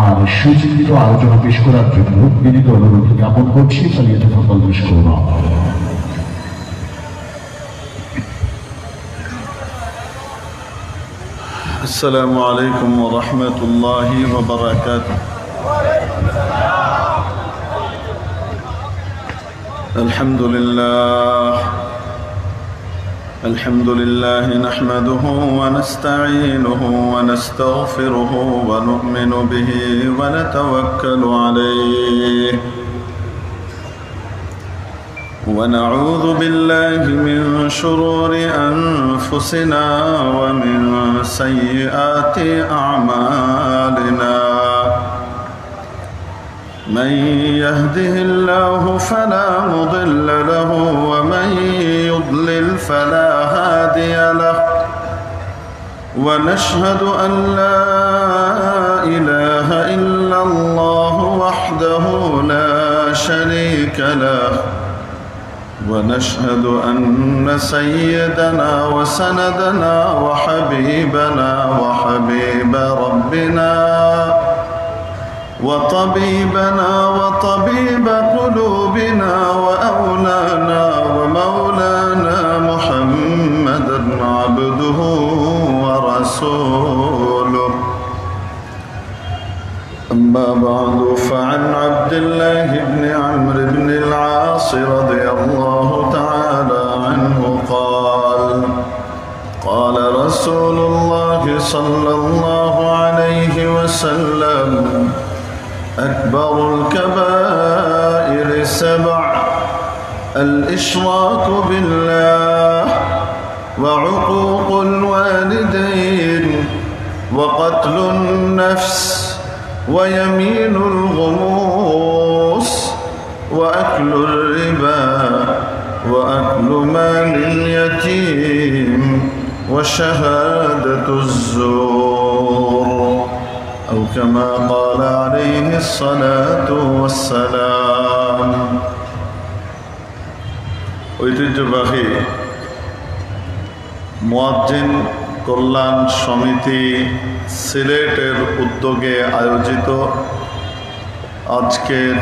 আর সুচিন্তিত আলোচনা পেশ করার জন্য বিনীত অনুরোধ জ্ঞাপন করছি। ফালিয়াতাফাদ্দাল মাশকুরা। السلام عليكم ورحمة الله وبركاته. الحمد لله نحمده ونستعينه ونستغفره ونؤمن به ونتوكل عليه ونعوذ بالله من شرور أنفسنا ومن سيئات أعمالنا من يهده الله فلا مضل له ومن يضلل فلا هادي له ونشهد أن لا إله إلا الله وحده لا شريك له ونشهد أن سيدنا وسندنا وحبيبنا وحبيب ربنا وطبيبنا وطبيب قلوبنا وأولانا ومولانا محمدا عبده ورسوله. أما بعد فعن عبد الله بن عمرو بن العاص رضي الله تعالى عنه قال رسول الله صلى الله عليه وسلم أكبر الكبائر 7 الإشراك بالله وعقوق الوالدين وقتل النفس ويمين الغموس وأكل الربا وأكل مال اليتيم وشهادة الزور أو كما قال عليه الصلاة والسلام. ঐতিহ্যবাহী মুয়াজ্জিন কল্যাণ সমিতি সিলেটের উদ্যোগে আয়োজিত আজকের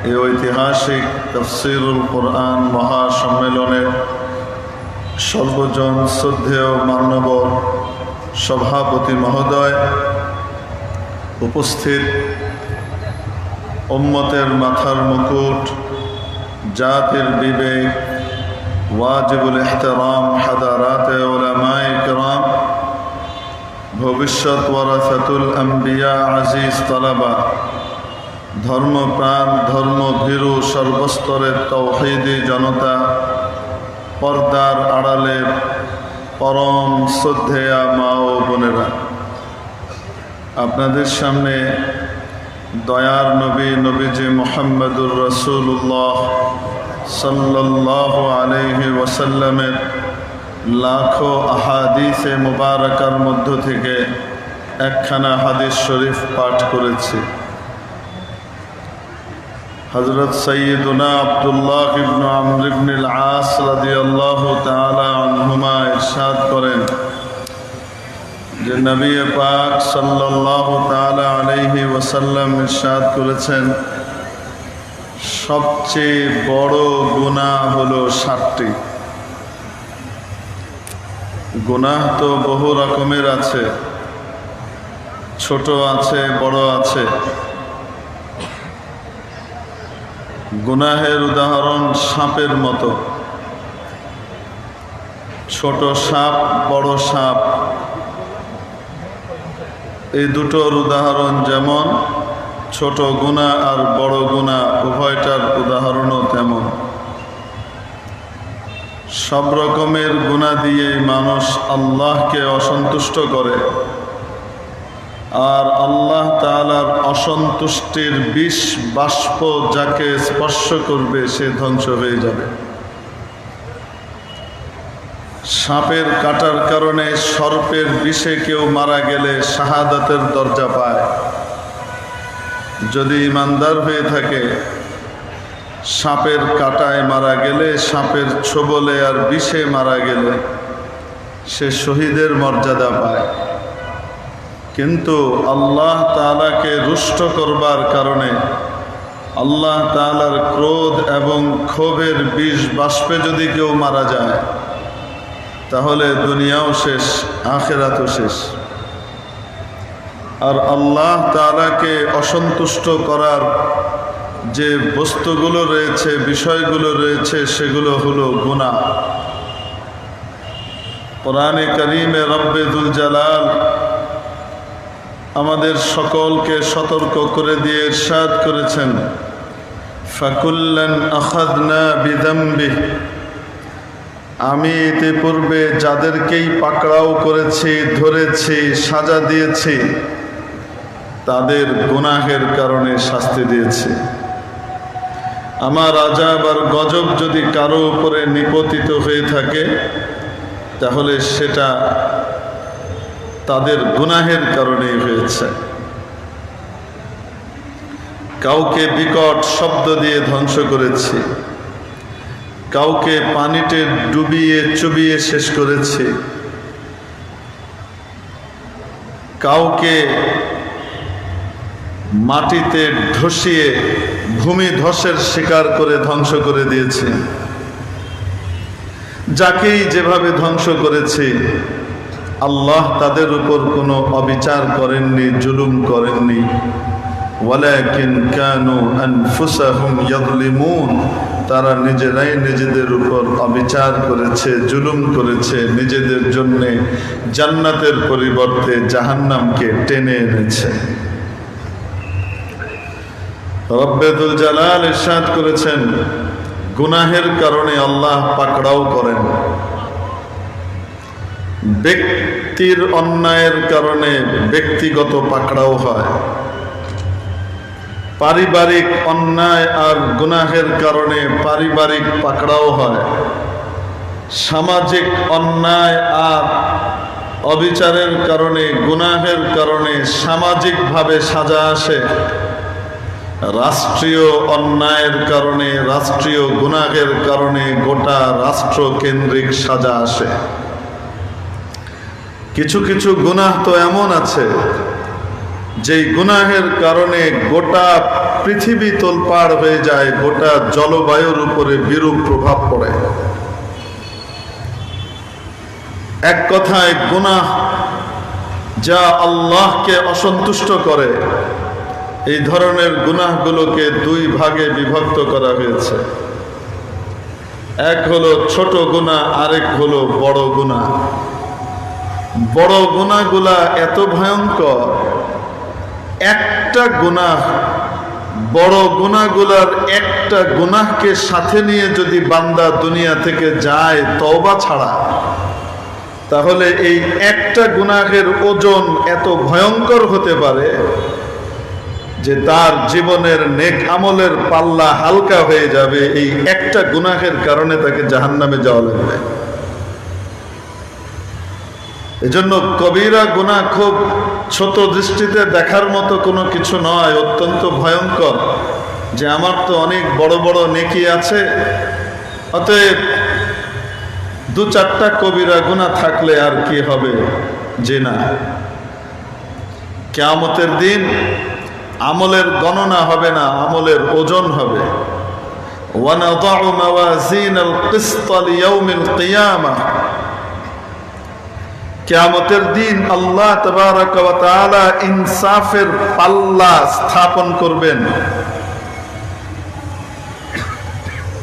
এই ঐতিহাসিক তাফসীরুল কোরআন মহাসম্মেলনের সর্বজন শ্রদ্ধেয় মাননীয় সভাপতি মহোদয়, উপস্থিত উম্মতের মাথার মুকুট, জাতির বিবেক, ওয়াজিবুল ইহতিরাম হাদারাতে উলামায়ে কিরাম, ভবিষ্যৎ ওয়ারাসাতুল আম্বিয়া, আজিজ তালাবা, ধর্মপ্রাণ ধর্মভীরু সর্বস্তরের তাওহীদি জনতা, পর্দার আড়ালে পরম শ্রদ্ধেয়া মা ও বোনেরা, আপনাদের সামনে দয়ার নবীজি মুহাম্মদুর রাসূলুল্লাহ সাল্লাল্লাহু আলাইহি ওয়াসাল্লামের লাখো আহাদিসে মুবারাকার মধ্য থেকে একখানা হাদিস শরীফ পাঠ করেছি। হযরত সাইয়্যিদুনা আব্দুল্লাহ ইবনে আমর ইবনে আল-আস রাদিয়াল্লাহু তাআলা আনহুমা ইরশাদ করেন যে নবী পাক সাল্লাল্লাহু তাআলা আলাইহি ওয়াসাল্লাম ইরশাদ করেছেন, সবচেয়ে বড় গুনাহ হলো 7টি। গুনাহ তো বহু রকমের আছে, ছোট আছে, বড় আছে। গুনাহের উদাহরণ সাপের মতো, ছোট সাপ, বড় সাপ, এই দুটোর উদাহরণ যেমন, ছোট গুনাহ আর বড় গুনাহ উভয়টার উদাহরণও তেমন। সব রকমের গুনাহ দিয়ে মানুষ আল্লাহকে অসন্তুষ্ট করে, আর আল্লাহ তাআলার অসন্তুষ্টির বিষ বাষ্প যাকে স্পর্শ করবে সে ধ্বংস হয়ে যাবে। সাপের কাটার কারণে, সর্পের বিষে কেউ মারা গেলে শাহাদাতের দরজা পায়। যদি ইমানদার হয়ে থাকে, সাপের কাটায় মারা গেলে, সাপের ছোবলে আর বিষে মারা গেলে সে শহীদের মর্যাদা পায়। কিন্তু আল্লাহ তাআলাকে রুষ্ট করবার কারণে আল্লাহ তাআলার ক্রোধ এবং ক্ষোভের বিষ বাষ্পে যদি কেউ মারা যায়, তাহলে দুনিয়াও শেষ, আখিরাতও শেষ। আর আল্লাহ তাআলাকে অসন্তুষ্ট করার যে বস্তুগুলো রয়েছে, বিষয়গুলো রয়েছে, সেগুলো হলো গুনাহ। কোরআনে কারীমে রব্বে যুল জালাল আমাদের সকলকে সতর্ক করে দিয়ে ইরশাদ করেছেন, ফাকুল্লান আখাযনা বিযামবিহি, আমি ইতিপূর্বে যাদেরকেই পাকড়াও করেছি, ধরেছি, সাজা দিয়েছি, তাদের গুনাহের কারণে শাস্তি দিয়েছি। আমার আযাব আর গজব যদি কারো উপরে নিপতিত হয়ে থাকে, তাহলে সেটা তাদের গুনাহের কারণেই হয়েছে। কাউকে বিকট শব্দ দিয়ে ধ্বংস করেছি, কাউকে পানিতে ডুবিয়ে চুবিয়ে শেষ করেছি, কাউকে মাটিতে ধসিয়ে ভূমি ধসের শিকার করে ধ্বংস করে দিয়েছি। যাকেই যেভাবে ধ্বংস করেছি, আল্লাহ তাদের উপর কোনো অবিচার করেননি, জুলুম করেননি। ওয়ালাকিন কানু আনফুসাহুম ইয়াযলিমুন, তারা নিজেরাই নিজেদের উপর অবিচার করেছে, জুলুম করেছে, নিজেদের জন্য জান্নাতের পরিবর্তে জাহান্নামকে টেনে এনেছে। রব্বে যুল জালাল ইরশাদ করেছেন, গুনাহের কারণে আল্লাহ পাকড়াও করেন। ব্যক্তির অন্যায়ের কারণে ব্যক্তিগত পাকড়াও হয়, পারিবারিক অন্যায় আর গুনাহের কারণে পারিবারিক পাকড়াও হয়, সামাজিক অন্যায় আর অবিচারের কারণে, গুনাহের কারণে সামাজিকভাবে সাজা আসে, রাষ্ট্রীয় অন্যায়ের কারণে, রাষ্ট্রীয় গুনাহের কারণে গোটা রাষ্ট্রকেন্দ্রিক সাজা আসে। কিছু কিছু গুনাহ তো এমন আছে যেই গুনাহের কারণে গোটা পৃথিবী তোলপাড় হয়ে যায়, গোটা জলবায়ুর উপরে বিরূপ প্রভাব পড়ে। এক কথায় গুনাহ যা আল্লাহকে অসন্তুষ্ট করে, এই ধরনের গুনাহগুলোকে দুই ভাগে বিভক্ত করা হয়েছে। এক হলো ছোট গুনাহ, আরেক হলো বড় গুনাহ। বড় গুনাহগুলা এত ভয়ঙ্কর, একটা গুনাহ, বড় গুনাহগুলার একটা গুনাহকে সাথে নিয়ে যদি বান্দা দুনিয়া থেকে যায় তওবা ছাড়া, তাহলে এই একটা গুনাহের ওজন এত ভয়ঙ্কর হতে পারে যে তার জীবনের নেক আমলের পাল্লা হালকা হয়ে যাবে। এই একটা গুনাহের কারণে তাকে জাহান্নামে যাওয়া লাগবে। এজন্য কবিরা গুনাহ খুব ছোট দৃষ্টিতে দেখার মতো কোনো কিছু নয়, অত্যন্ত ভয়ঙ্কর। যে আমার তো অনেক বড় বড় নেকি আছে, অতএব দু চারটা কবিরা গুনাহ থাকলে আর কি হবে, যে না, কিয়ামতের দিন আমলের গণনা হবে না, আমলের ওজন হবে। ওয়ানাদাউ মাওয়াজিনাল কিসত লিয়াউমিল কিয়ামাহ, কিয়ামতের দিন আল্লাহ তাবারক ওয়া তাআলা ইনসাফের পাল্লা স্থাপন করবেন।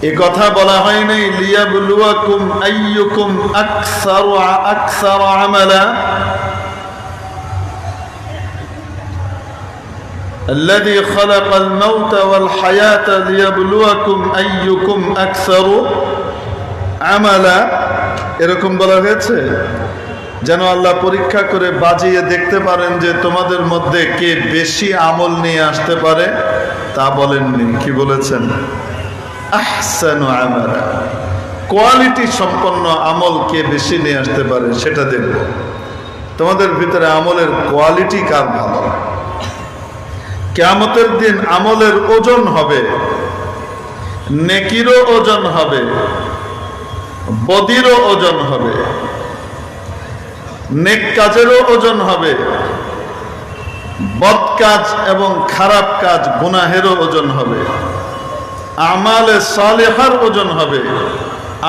এই কথা বলা হয় নাই লিয়াবলুয়াকুম আইয়ুকুম আকসারু আমালা, الذي خلق الموت والحياة ليبلوكم أيكم أكثر عملا, এরকম বলা হয়েছে যেন আল্লাহ পরীক্ষা করে বাজিয়ে দেখতে পারেন যে তোমাদের মধ্যে কে বেশি আমল নিয়ে আসতে পারে। তা বলেননি, কি বলেছেন? আহসানু আমালা, কোয়ালিটি সম্পন্ন আমল কে বেশি নিয়ে আসতে পারে সেটা দেখব। তোমাদের ভিতরে আমলের কোয়ালিটি কার ভালো। কিয়ামতের দিন আমলের ওজন হবে, নেকিরও ওজন হবে, বদিরও ওজন হবে, নেক কাজেরও ওজন হবে, বদ কাজ এবং খারাপ কাজ গুনাহেরও ওজন হবে, আমালে সালেহার ওজন হবে,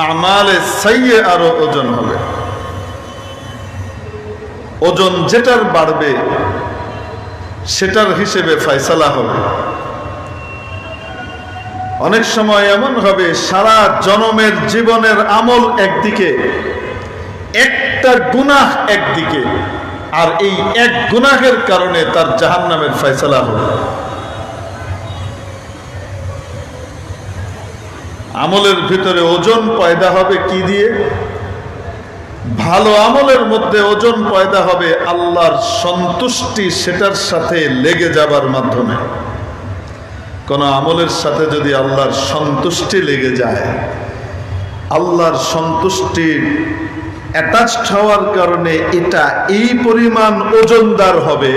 আমালে সাইয়্যারও ওজন হবে। ওজন যেটার বাড়বে সেটার হিসেবে ফয়সালা হবে। অনেক সময় এমন হবে সারা জনমের জীবনের আমল একদিকে, একটা গুনাহ একদিকে, আর এই এক গুনাহের কারণে তার জাহান্নামের ফয়সালা হবে। আমলের ভিতরে ওজন পয়দা হবে কি দিয়ে? ভালো আমলের মধ্যে ওজন পয়দা হবে আল্লাহর সন্তুষ্টি সেটার সাথে লেগে যাবার মাধ্যমে। কোন আমলের সাথে যদি আল্লাহর সন্তুষ্টি লেগে যায়, আল্লাহর সন্তুষ্টির অ্যাটাচড হওয়ার কারণে এটা এই পরিমাণ ওজনদার হবে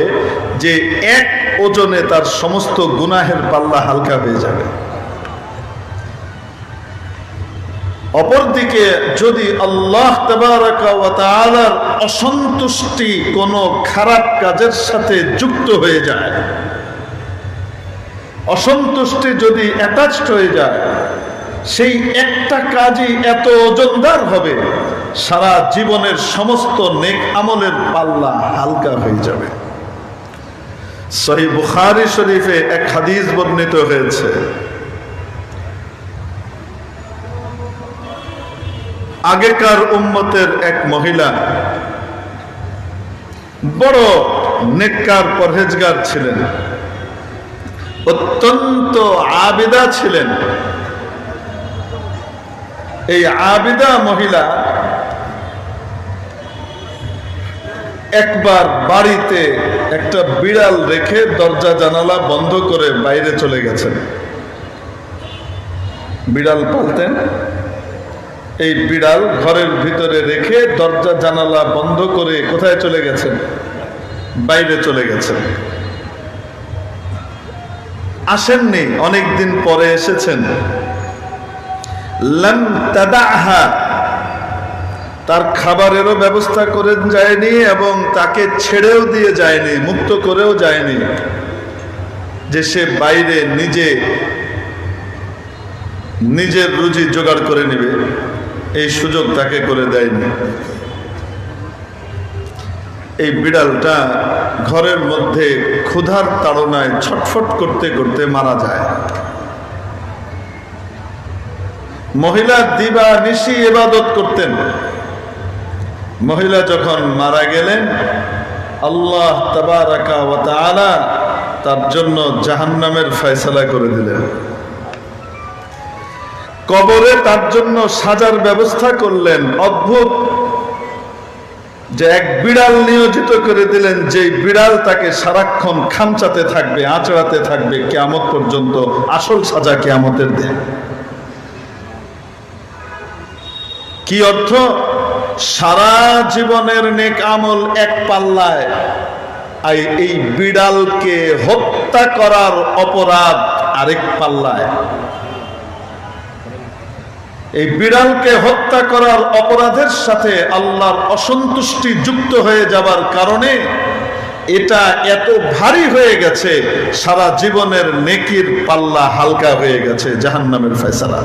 যে এক ওজনে তার সমস্ত গুনাহের পাল্লা হালকা হয়ে যাবে। অপরদিকে যদি আল্লাহ তাবারাকা ওয়া তাআলার অসন্তুষ্টি কোনো খারাপ কাজের সাথে যুক্ত হয়ে যায়, অসন্তুষ্টি যদি অ্যাটাচড হয়ে যায়, সেই একটা কাজই এত ওজনদার হবে সারা জীবনের সমস্ত নেক আমলের পাল্লা হালকা হয়ে যাবে। সহিহ বুখারী শরীফে এক হাদিস বর্ণিত হয়েছে, আগেকার উম্মতের এক মহিলা বড় নেককার পরহেজগার ছিলেন, অত্যন্ত আবিদা ছিলেন। এই আবিদা মহিলা একবার বাড়িতে একটা বিড়াল রেখে দরজা জানালা বন্ধ করে বাইরে চলে গেছেন। বিড়াল পালতেন, এই বিড়াল ঘরের ভিতরে রেখে দরজা জানালা বন্ধ করে কোথায় চলে গেছেন? বাইরে চলে গেছেন। আসেননি, অনেকদিন পরে এসেছেন। লাম তাদাহা, তার খাবারেরও ব্যবস্থা করে যায়নি এবং তাকে ছেড়েও দিয়ে যায়নি, মুক্ত করেও যায়নি যে সে বাইরে নিজের রুজি জোগাড় করে নেবে, এই সুযোগ তাকে করে দেয়নি। এই বিড়ালটা ঘরের মধ্যে ক্ষুধার তাড়নায় ছটফট করতে করতে মারা যায়। মহিলা দিবা নিশি ইবাদত করতেন। মহিলা যখন মারা গেলেন, আল্লাহ তাবারাকা ওয়া তাআলা তার জন্য জাহান্নামের ফয়সালা করে দিলেন। কবরে তার জন্য সাজার ব্যবস্থা করলেন। অদ্ভুত যে এক বিড়াল নিয়োজিত করে দিলেন, যে বিড়াল তাকে সারাক্ষণ খামচাতে থাকবে, আঁচড়াতে থাকবে কিয়ামত পর্যন্ত। আসল সাজা কিয়ামতের দিন। কি অর্থ? সারা জীবনের নেক আমল এক পাল্লায়, আর এই বিড়ালকে হত্যা করার অপরাধ আরেক পাল্লায়। এই বিড়ালকে হত্যা করার অপরাধের সাথে আল্লাহর অসন্তুষ্টি যুক্ত হয়ে যাবার কারণে এটা এত ভারী হয়ে গেছে, সারা জীবনের নেকির পাল্লা হালকা হয়ে গেছে, জাহান্নামের ফয়সালা।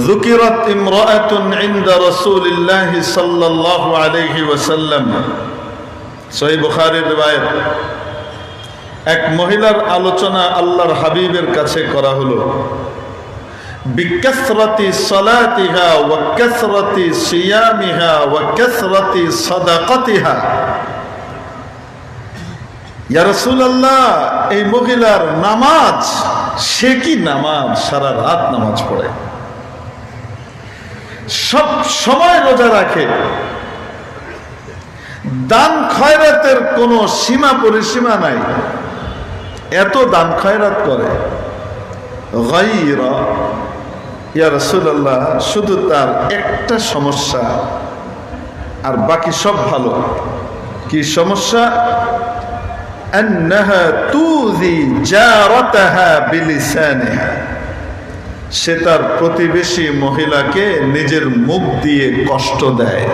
যুকিরাত ইমরাআতুন ইনদা রাসূলিল্লাহ সাল্লাল্লাহু আলাইহি ওয়াসাল্লাম, সহিহ বুখারীর riwayat। এক মহিলার আলোচনা আল্লাহর হাবিবের কাছে করা হলো। বিকাসরাতি সালাতিহা ওয়া কাসরাতি সিয়ামিহা ওয়া কাসরাতি সাদাকাতিহা। ইয়া রাসূলুল্লাহ, এই মহিলার নামাজ, সে কি নামাজ, সারা রাত নামাজ পড়ে, সব সময় রোজা রাখে, দান খয়রাতের কোনো সীমা পরিসীমা নাই, এত দান খয়রাত করে। গায়রা, ইয়া রাসূলুল্লাহ, শুধু তার একটা সমস্যা, আর বাকি সব ভালো। কি সমস্যা? আন্নাহা তুযি জারাতাহা বিলিসানিহা, সে তার প্রতিবেশী মহিলাকে নিজের মুখ দিয়ে কষ্ট দেয়,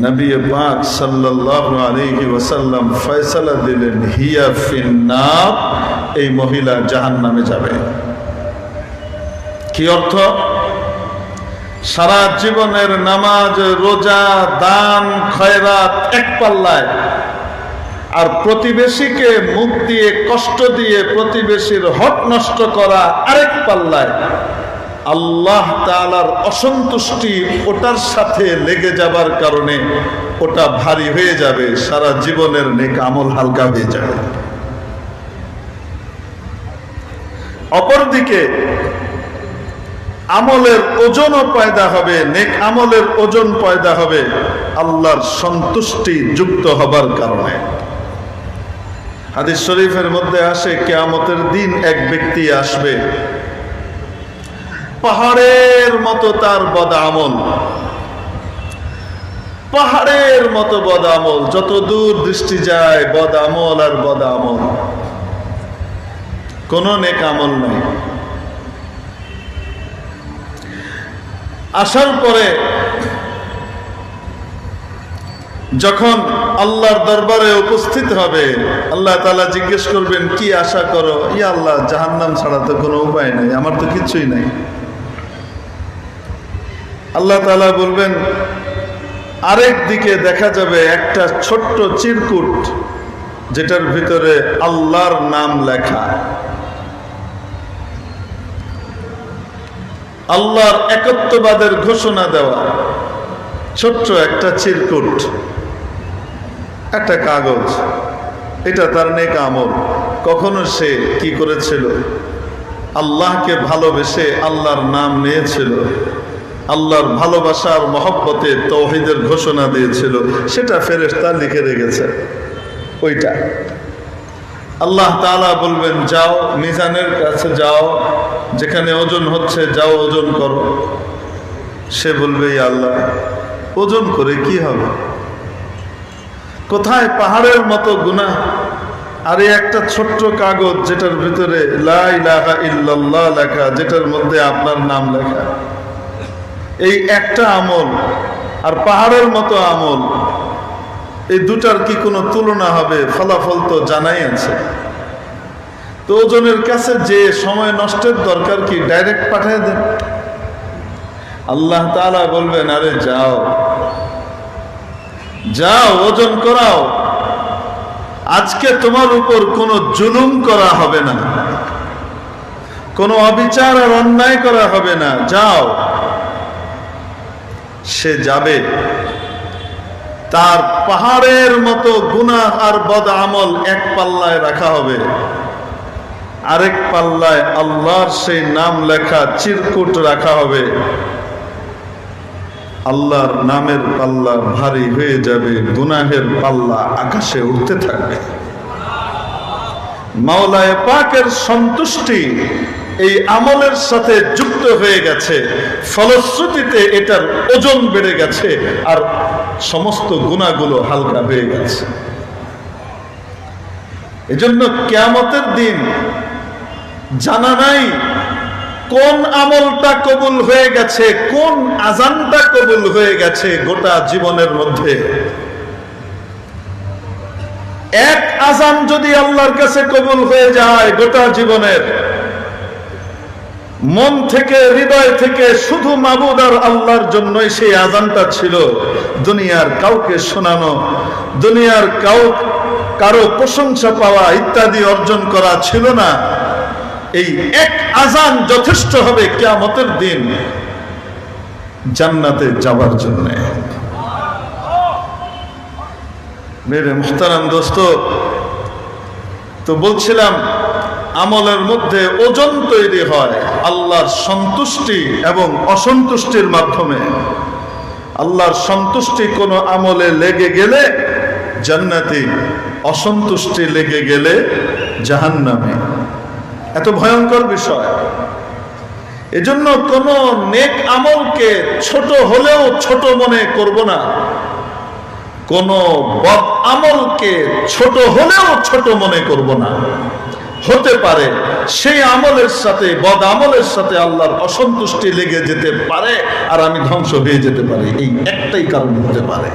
নবী পাক সাল্লাল্লাহু আলাইহি ওয়াসাল্লাম ফয়সালা দিলেন, হিয়া ফিন্নার, এই মহিলা জাহান্নামে যাবে। কি অর্থ? সারা জীবনের নামাজ, রোজা, দান, খয়রাত এক পাল্লায়, আর প্রতিবেশীকে মুখ দিয়ে কষ্ট দিয়ে প্রতিবেশীর হক নষ্ট করা আরেক পাল্লায়। আল্লাহ তাআলার অসন্তুষ্টি ওটার সাথে লেগে যাবার কারণে ওটা ভারী হয়ে যাবে, সারা জীবনের নেক আমল হালকা হয়ে যাবে। অপরদিকে আমলের ওজনও পয়দা হবে, নেক আমলের ওজন পয়দা হবে আল্লাহর সন্তুষ্টি যুক্ত হবার কারণে। হাদিস শরীফের মধ্যে আসে, কিয়ামতের দিন এক ব্যক্তি আসবে, পাহাড়ের মতো তার বদ আমল, পাহাড়ের মতো বদ আমল, যত দূর দৃষ্টি যায় বদ আমল আর বদ আমল, কোন নেক আমল নাই। আসার পরে যখন আল্লাহর দরবারে উপস্থিত হবে, আল্লাহ তাআলা জিজ্ঞেস করবেন, কি আশা করো? ইয়া আল্লাহ, জাহান্নাম ছাড়া তো কোনো উপায় নেই, আমার তো কিছুই নাই। আল্লাহ তাআলা বলবেন, আরেক দিকে দেখা যাবে একটা ছোট্ট চিরকুট, যেটার ভিতরে আল্লাহর নাম লেখা, আল্লাহর একত্ববাদের ঘোষণা দেওয়া, ছোট্ট একটা চিরকুট, একটা কাগজ। এটা তার নেক আমল। কখনো সে কি করেছিল? আল্লাহকে ভালোবেসে আল্লাহর নাম নিয়েছিল, আল্লাহর ভালোবাসার মহব্বতে তাওহীদের ঘোষণা দিয়েছিল, সেটা ফেরেশতা লিখে রেখেছে। ওইটা আল্লাহ তাআলা বলবেন, যাও মিজানের কাছে যাও, যেখানে ওজন হচ্ছে যাও ওজন করো। সে বলবে, ইয়া আল্লাহ, ওজন করে কি হবে? কোথায় পাহাড়ের মতো গুনাহ, আর একটা ছোট্ট কাগজ যেটার ভিতরে লা ইলাহা ইল্লাল্লাহ লেখা, যেটার মধ্যে আপনার নাম লেখা। এই একটা আমল আর পাহাড়ের মতো আমল, এই দুটার কি কোনো তুলনা হবে? ফলাফল তো জানাই আছে। তো ওজনের কাছে যে সময় নষ্টের দরকার কি, ডাইরেক্ট পাঠিয়ে দেন। আল্লাহ তাআলা বলবেন, আরে যাও যাও ওজন করাও, আজকে তোমার উপর কোনো জুলুম করা হবে না, কোনো অবিচার আর অন্যায় করা হবে না, যাও। সে যাবে, তার পাহাড়ের মতো গুনাহ আর বদ আমল এক পাল্লায় রাখা হবে, আরেক পাল্লায় আল্লাহর সেই নাম লেখা চিরকুট রাখা হবে। আল্লাহর নামের পাল্লা ভারী হয়ে যাবে, গুনাহের পাল্লা আকাশে উঠতে থাকবে। মাওলায়ে পাকের সন্তুষ্টি এই আমলের সাথে যুক্ত হয়ে গেছে, ফলশ্রুতিতে এটার ওজন বেড়ে গেছে, আর সমস্ত গুনাহগুলো হালকা হয়ে গেছে। এজন্য কিয়ামতের দিন জানা নাই কোন আমলটা কবুল হয়ে গেছে, কোন আযানটা কবুল হয়ে গেছে। গোটা জীবনের মধ্যে এক আযান যদি আল্লাহর কাছে কবুল হয়ে যায়, গোটা জীবনের মন থেকে হৃদয় থেকে শুধু মাবুদ আর আল্লাহর জন্যই সেই আযানটা ছিল, দুনিয়ার কাউকে শোনানো, দুনিয়ার কারো প্রশংসা পাওয়া ইত্যাদি অর্জন করা ছিল না। এই এক আযান যথেষ্ট হবে কিয়ামতের দিন জান্নাতে যাবার জন্য। মেরে মুহতারাম দোস্ত, তো বলছিলাম আমলের মধ্যে ওজন তৈরি হয় আল্লাহর সন্তুষ্টি এবং অসন্তুষ্টির মাধ্যমে। আল্লাহর সন্তুষ্টি কোনো আমলে লেগে গেলে জান্নাতি, অসন্তুষ্টি লেগে গেলে জাহান্নামী। এত ভয়ঙ্কর বিষয়। এজন্য কোন নেক আমলকে ছোট হলেও ছোট মনে করব না, কোন বদ আমলকে ছোট হলেও ছোট মনে করব না। হতে পারে সেই আমলের সাথে, বদ আমলের সাথে আল্লাহর অসন্তুষ্টি লেগে যেতে পারে, আর আমি ধ্বংস হয়ে যেতে পারি। এই একটাই কারণ হতে পারে।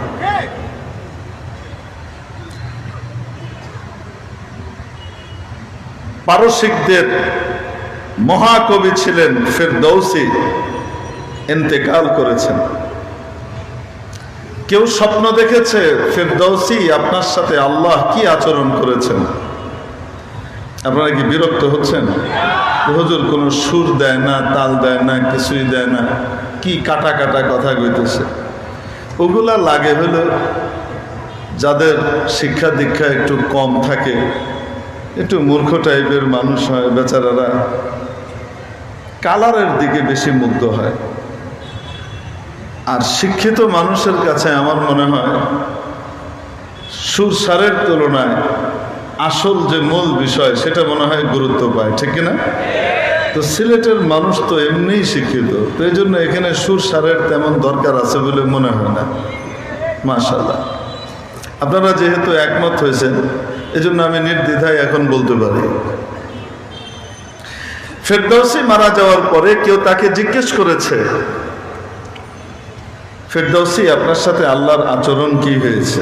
পারসিকদের মহাকবি ছিলেন ফেরদৌসী, ইন্তেকাল করেছেন। কেউ স্বপ্ন দেখেছে ফেরদৌসী আপনার সাথে আল্লাহ কি আচরণ করেছেন? আপনারা কি বিরক্ত হচ্ছেন? হুজুর কোনো সুর দেয় না, তাল দেয় না, কিছুই দেয় না, কি কাটা কাটা কথা কইতেছে। ওগুলা লাগে হলো যাদের শিক্ষা দীক্ষা একটু কম থাকে, একটু মূর্খ টাইপের মানুষ হয়, বেচারারা কালারের দিকে বেশি মুগ্ধ হয়। আর শিক্ষিত মানুষের কাছে আমার মনে হয় সুর সারের তুলনায় আসল যে মূল বিষয় সেটা মনে হয় গুরুত্ব পায়, ঠিক কিনা? তো সিলেটের মানুষ তো এমনিই শিক্ষিত, তো এই জন্য এখানে সুর সারের তেমন দরকার আছে বলে মনে হয় না। মাশাআল্লাহ, আপনারা যেহেতু একমত হয়েছেন এজন্য আমি নির্দ্বিধায় এখন বলতে পারি। ফেরদৌসী মারা যাওয়ার পরে কেউ তাকে জিজ্ঞেস করেছে, ফেরদৌসী আপনার সাথে আল্লাহর আচরণ কি হয়েছে?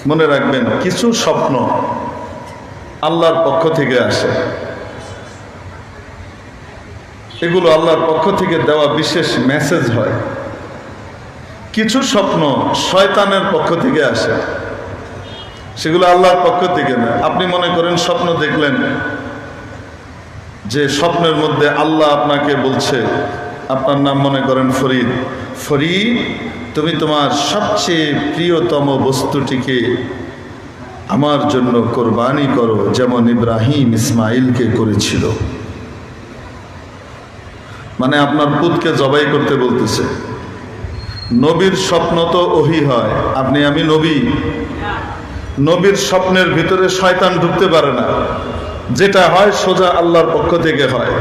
মনে রাখবেন, কিছু স্বপ্ন আল্লাহর পক্ষ থেকে আসে, এগুলো আল্লাহর পক্ষ থেকে দেওয়া বিশেষ মেসেজ হয়। কিছু স্বপ্ন শয়তানের পক্ষ থেকে আসে, সেগুলো আল্লাহর পক্ষ থেকে না। আপনি মনে করেন স্বপ্ন দেখলেন যে স্বপ্নের মধ্যে আল্লাহ আপনাকে বলছে, আপনার নাম মনে করেন ফরিদ, ফরিদ তুমি তোমার সবচেয়ে প্রিয়তম বস্তুটিকে আমার জন্য কোরবানি করো, যেমন ইব্রাহিম ইসমাইলকে করেছিল। মানে আপনার পুতকে জবাই করতে বলতেছে। নবীর স্বপ্ন তো ওহী হয়, আমি নবী, নবীর স্বপ্নের ভিতরে শয়তান ঢুকতে পারে না, যেটা হয় সোজা আল্লাহর পক্ষ থেকে হয়।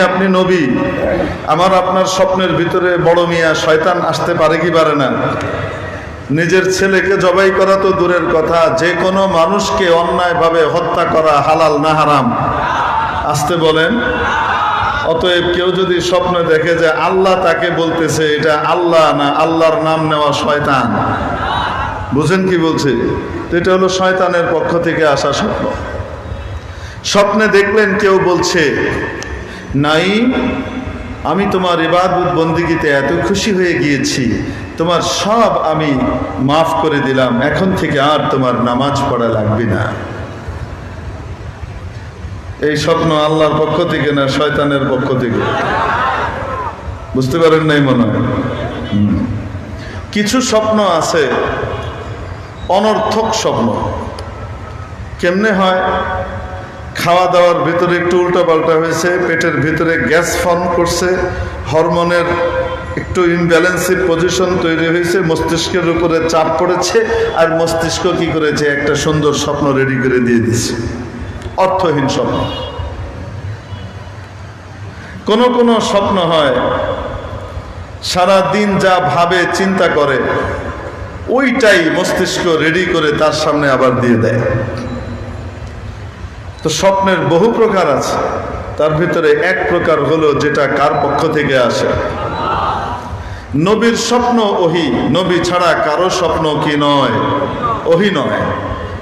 আপনি নবী, আপনার স্বপ্নের ভিতরে বড় মিয়া শয়তান আসতে পারে কি পারে না? নিজের ছেলেকে জবাই করা তো দূরের কথা, যে কোনো মানুষকে অন্যায়ভাবে হত্যা করা হালাল না হারাম? আসতে বলেন। অতএব কেউ যদি স্বপ্ন দেখে যে আল্লাহ তাকে বলতেছে, এটা আল্লাহ না আল্লাহর নাম নেওয়া শয়তান, বুঝেন কি বলছে? তো এটা হলো শয়তানের পক্ষ থেকে আসা স্বপ্ন। স্বপ্নে দেখলেন কেউ বলছে, নাই আমি তোমার ইবাদত বন্দিগিতে এত খুশি হয়ে গিয়েছি, তোমার সব আমি মাফ করে দিলাম, এখন থেকে আর তোমার নামাজ পড়া লাগবে না। এই স্বপ্ন আল্লাহর পক্ষ থেকে না শয়তানের পক্ষ থেকে? বুঝতে পারেন নাই মনে হয়। কিছু স্বপ্ন আছে অনর্থক স্বপ্ন। কেমনে হয়? খাওয়া দাওয়ার ভিতরে একটু উল্টাপাল্টা হয়েছে, পেটের ভিতরে গ্যাস ফর্ম করছে, হরমোনের একটু ইমব্যালেন্সের পজিশন তৈরি হয়েছে, মস্তিষ্কের উপরে চাপ পড়েছে, আর মস্তিষ্ক কি করেছে? একটা সুন্দর স্বপ্ন রেডি করে দিয়ে দিচ্ছে। অর্থহীন স্বপ্ন। কোন কোন স্বপ্ন হয় সারা দিন যা ভাবে চিন্তা করে ওইটাই মস্তিষ্ক রেডি করে তার সামনে আবার দিয়ে দেয়। তো স্বপ্নের বহু প্রকার আছে, তার ভিতরে এক প্রকার হলো যেটা কার পক্ষ থেকে আসে? নবীর স্বপ্ন ওহী, নবী ছাড়া কারো স্বপ্ন কি নয়? ওহী নয়।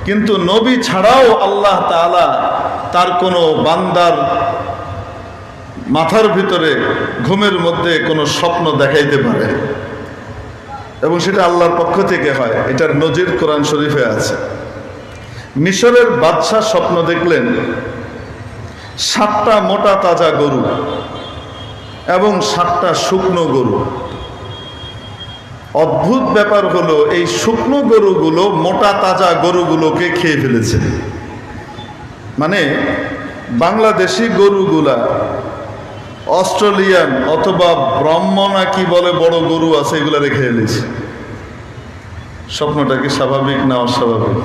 কিন্তু নবী ছাড়াও আল্লাহ তাআলা তার কোনো বান্দার মাথার ভিতরে ঘুমের মধ্যে কোনো স্বপ্ন দেখাইতে পারে, এবং সেটা আল্লাহর পক্ষ থেকে হয়। এটার নজির কোরআন শরীফে আছে। মিশরের বাদশাহ স্বপ্ন দেখলেন 7টা মোটা তাজা গরু এবং 7টা শুকনো গরু। অদ্ভুত ব্যাপার হলো এই শুকনো গরুগুলো মোটা তাজা গরুগুলোকে খেয়ে ফেলেছে। মানে বাংলাদেশি গরুগুলা অস্ট্রেলিয়ান অথবা ব্রাহ্মণা কি বলে বড় গরু আছে, এগুলা রেখে ফেলেছে। স্বপ্নটা কি স্বাভাবিক না অস্বাভাবিক?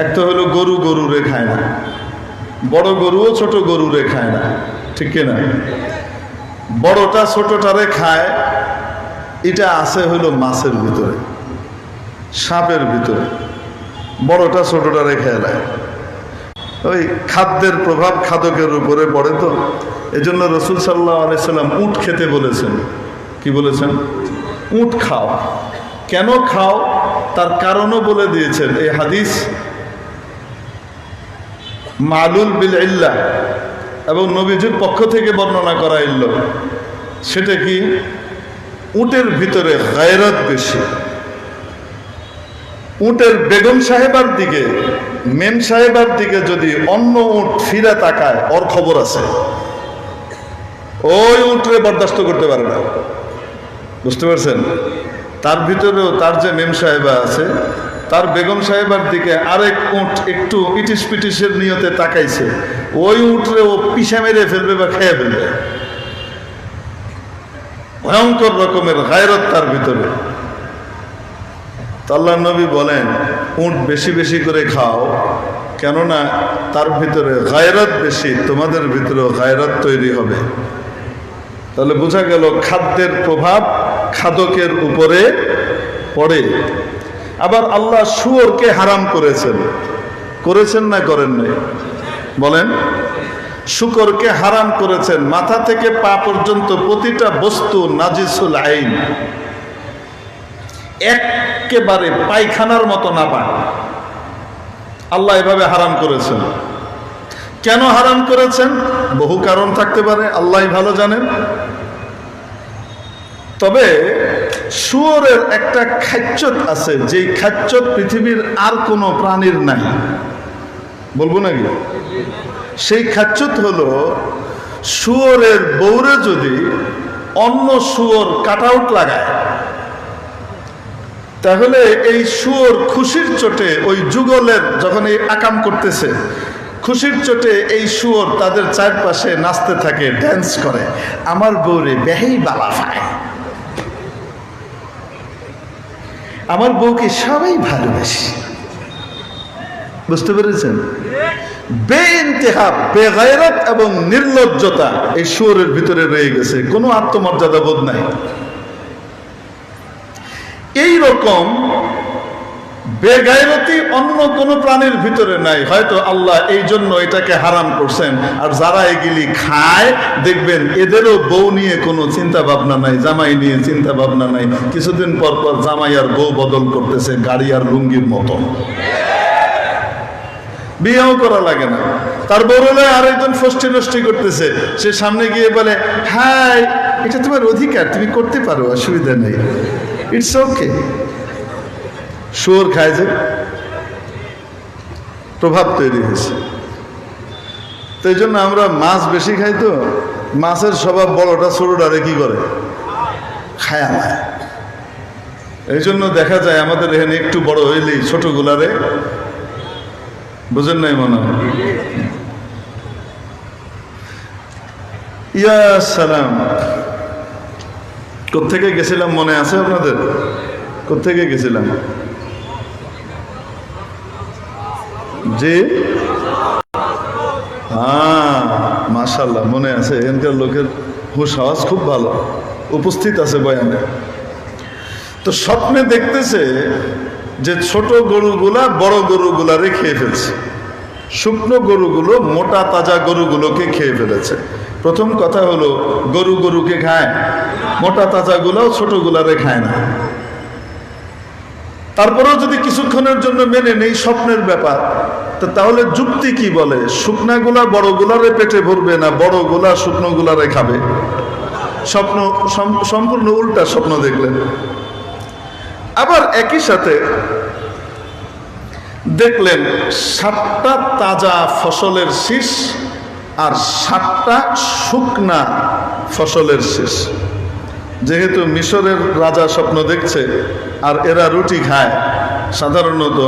এক তো হলো গরু গরুরে খায় না, বড় গরুও ছোট গরুরে খায় না, ঠিক কিনা? বড়টা ছোটটারে খায়, এটা আছে হলো মাছের ভিতরে, সাপের ভিতরে। বড়টা ছোটটারে খেয়ে নেয়। ওই খাদ্যের প্রভাব খাদকের উপরে পড়ে। তো এজন্য রাসূল সাল্লাল্লাহু আলাইহি সাল্লাম উট খেতে বলেছেন। কি বলেছেন? উট খাও। কেন খাও তার কারণও বলে দিয়েছেন। এই হাদিস মালুল বিল ইল্লাহ, এবং নবীজির পক্ষ থেকে বর্ণনা করা ইল্ল, সেটা কি? উটের ভিতরে গায়রত বেশি। উটের বেগম সাহেবার দিকে, মেম সাহেবার দিকে যদি অন্য উট ফিরে তাকায়, ওর খবর আছে, ওই উটরে বরদাস্ত করতে পারে না। বুঝতে পারছেন? তার ভিতরেও তার যে মেম সাহেবা আছে, তার বেগম সাহেবার দিকে আরেক উট একটু ইটিস পিটিসের নিয়তে তাকাইছে, ওই উটরে ও পিছা মেরে ফেলবে বা খেয়ে ফেলবে। ভয়ঙ্কর রকমের গায়রত তার ভিতরে। আল্লাহর নবী বলেন, উট বেশি বেশি করে খাও, কেননা তার ভিতরে গায়রত বেশি, তোমাদের ভিতরেও গায়রত তৈরি হবে। তাহলে বোঝা গেল খাদ্যের প্রভাব খাদকের উপরে পড়ে। আবার আল্লাহ শুয়োরকে হারাম করেছেন, করেছেন না করেন নাই? বলেন। শুকরকে হারাম করেছেন, মাথা থেকে পা পর্যন্ত প্রতিটা বস্তু নাজিসুল আইন, একেবারে পায়খানার মতো না পায়। আল্লাহ এভাবে হারাম করেছেন। কেন হারাম করেছেন? বহু কারণ থাকতে পারে, আল্লাহ ভালো জানেন। তবে শুয়োরের একটা খাচ্চত আছে, যেই খাচ্চত পৃথিবীর আর কোনো প্রাণীর নাই। বলবো নাকি? সেই খাচ্চত হলো, শুয়োরের বউরে যদি অন্য শুয়োর কাট আউট লাগায়, তাহলে এই শুয়োর খুশির চোটে, ওই যুগলের যখন এই আকাম করতেছে, খুশির চোটে এই শুয়োর তাদের চারপাশে নাচতে থাকে, ড্যান্স করে, আমার বউরে বেহেই বালা পায়, আমার বউকে সবাই ভালোবাসি। বুঝতে পেরেছেন? বেইন্তেহা বেগায়রত এবং নির্লজ্জতা এই শুয়োরের ভিতরে রয়ে গেছে, কোনো আত্মমর্যাদা বোধ নাই। এই রকম বেগায়রতি অন্য কোনো প্রাণীর ভিতরে নাই। হয়তো আল্লাহ এই জন্য এটাকে হারাম করছেন। আর যারা এগুলি খায়, দেখবেন এদেরও বউ নিয়ে কোনো চিন্তা ভাবনা নাই, জামাই নিয়ে চিন্তা ভাবনা নাই। কিছুদিন পর পর জামাই আর বউ বদল করতেছে, গাড়ি আর লুঙ্গির মতো। বিয়েও করা লাগে না, তার বউ হলে আরেকজন ফষ্টি নষ্টি করতেছে, সে সামনে গিয়ে বলে, হাই, এটা তোমার অধিকার, তুমি করতে পারো, অসুবিধা নেই, ইটস ওকে। শুয়োর খায় যে, প্রভাব তৈরি হয়েছে। তো এই জন্য আমরা মাছ বেশি খাই, তো মাছের স্বভাব বড়টা ছোটটারে কি করে, খায় আমায়। এই জন্য দেখা যায় আমাদের এখানে একটু বড় হইলেই ছোটগুলারে, বুঝেন নাই মনে হয়? ইয়া সালাম, কোত্থেকে গেছিলাম মনে আছে আপনাদের? কোত্থেকে গেছিলাম? জি, হ্যাঁ, মাশাআল্লাহ, মনে আছে। এখানকার লোকের হুশ আওয়াজ খুব ভালো, উপস্থিত আছে বয়ানে। তো স্বপ্নে দেখতেছে যে ছোট গরুগুলা বড় গরুগুলারে খেয়ে ফেলছে, শুকনো গরুগুলো মোটা তাজা গরুগুলোকে খেয়ে ফেলেছে। প্রথম কথা হলো, গরু গরুকে খায়, মোটা তাজাগুলাও ছোটগুলারে খায় না। তারপরেও যদি কিছুক্ষণের জন্য মেনে নেই স্বপ্নের ব্যাপার, তাহলে যুক্তি কি বলে? শুকনাগুলা বড়গুলারে পেটে ভরবে না বড়গুলা শুকনোগুলারে খাবে? স্বপ্ন সম্পূর্ণ উল্টা স্বপ্ন দেখলেন। আবার একই সাথে দেখলেন 7টা তাজা ফসলের শীষ আর 7টা শুকনা ফসলের শীষ। যেহেতু মিশরের রাজা স্বপ্ন দেখছে আর এরা রুটি খায় সাধারণত,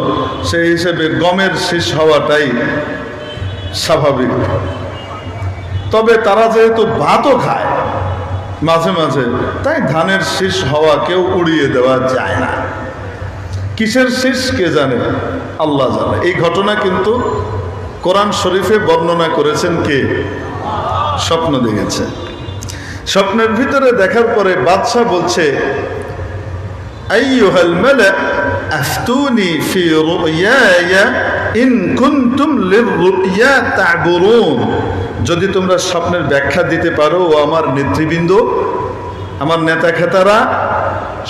সেই হিসেবে গমের শীষ হওয়াটাই স্বাভাবিক। তবে তারা যেহেতু ভাতও খায় মাঝে মাঝে, তাই ধানের শীষ হওয়া কেউ উড়িয়ে দেওয়া যায় না। কিসের শীষ কে জানে, আল্লাহ জানে। এই ঘটনা কিন্তু কোরআন শরীফে বর্ণনা করেছেন কে? স্বপ্ন দেখেছে। স্বপ্নের ভিতরে দেখার পরে বাদশা বলছে, আইয়ুহাল মালা আফতুনি ফি রুয়ায়া ইন কুনতুম লিররুয়া তা'বুরুন। যদি তোমরা স্বপ্নের ব্যাখ্যা দিতে পারো, ও আমার নেতৃবৃন্দ, আমার নেতা খেতারা,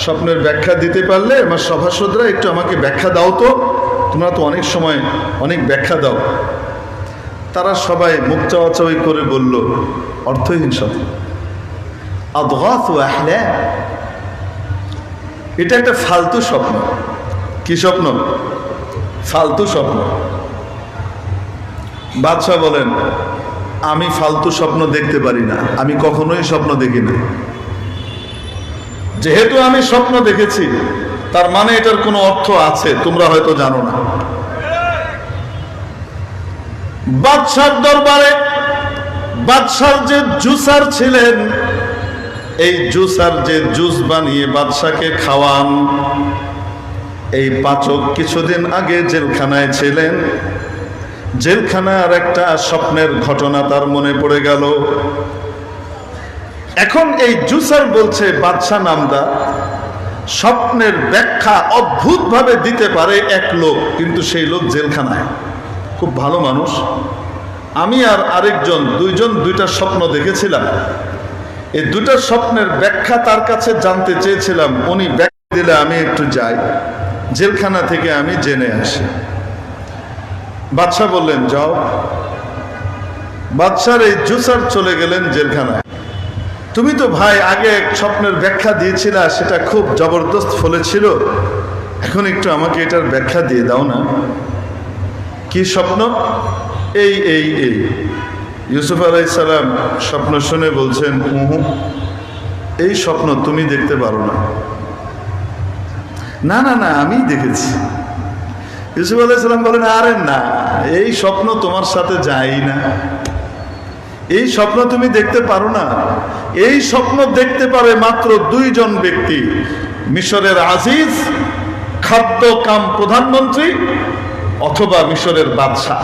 স্বপ্নের ব্যাখ্যা দিতে পারলে আমার সভাসদরা একটু আমাকে ব্যাখ্যা দাও তো, তোমরা তো অনেক সময় অনেক ব্যাখ্যা দাও। তারা সবাই মুখ চাওয়াচাওয়ি করে বলল অর্থহীন স্বপ্ন, আদগাথু আহলাম, এটা একটা ফালতু স্বপ্ন। কি স্বপ্ন? ফালতু স্বপ্ন। বাদশাহ বলেন, আমি ফালতু স্বপ্ন দেখতে পারি না, আমি কখনোই স্বপ্ন দেখি না। যেহেতু আমি স্বপ্ন দেখেছি তার মানে এটার কোনো অর্থ আছে, তোমরা হয়তো জানো না। বাদশার দরবারে বাদশার যে জুসার ছিলেন, এই জুসার যে জুস বানিয়ে বাদশাকে খাওয়ান, এই পাচক কিছুদিন আগে জেলখানায় ছিলেন। জেলখানার একটা স্বপ্নের ঘটনা তার মনে পড়ে গেল। এখন এই জুসার বলছে বাদশা নামদার স্বপ্নের ব্যাখ্যা অদ্ভুতভাবে দিতে পারে এক লোক, কিন্তু সেই লোক জেলখানায়, খুব ভালো মানুষ। আমি আর আরেকজন দুইজন দুইটা স্বপ্ন দেখেছিলাম। এই দুটা স্বপ্নের ব্যাখ্যা তার কাছে জানতে চেয়েছিলাম, উনি ব্যাখ্যা দিলে আমি একটু যাই, জেলখানা থেকে আমি জেনে আসি। বাদশাহ বললেন যাও। বাদশার এই জুসার চলে গেলেন জেলখানায়। তুমি তো ভাই আগে এক স্বপ্নের ব্যাখ্যা দিয়েছিলা, সেটা খুব জবরদস্ত ফলেছিল, এখন একটু আমাকে এটার ব্যাখ্যা দিয়ে দাও না। কি স্বপ্ন? এই এই এই ইউসুফ আলাইহিস সালাম স্বপ্ন শুনে বলছেন, এই স্বপ্ন তুমি দেখতে পারো না। না না না, আমি দেখেছি। ইউসুফ আলাইহিস সালাম বলেন, আরে না, এই স্বপ্ন তোমার সাথে যায় না, এই স্বপ্ন তুমি দেখতে পারো না। এই স্বপ্ন দেখতে পারে মাত্র দুইজন ব্যক্তি, মিশরের আজিজ খাদ্য কাম প্রধানমন্ত্রী অথবা মিশরের বাদশাহ।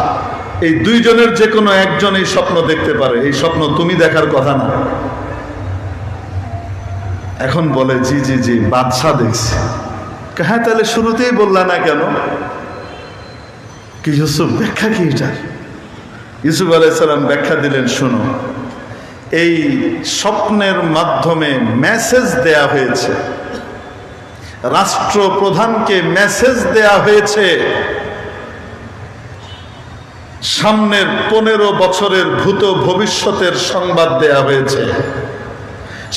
এই দুইজনের যে কোনো একজন এই স্বপ্ন দেখতে পারে, এই স্বপ্ন তুমি দেখার কথা না। এখন বলে জি জি জি বাদশাহ দেখছে। হ্যাঁ, তাহলে শুরুতেই বললা না কেন? কি ইউসুফ, ব্যাখ্যা কি এটা? ইউসুফ আলাইহিস সালাম ব্যাখ্যা দিলেন, শোনো, এই স্বপ্নের মাধ্যমে মেসেজ দেয়া হয়েছে, রাষ্ট্রপ্রধানকে মেসেজ দেয়া হয়েছে, সামনের 15 বছরের ভূত ভবিষ্যতের সংবাদ দেয়া হয়েছে,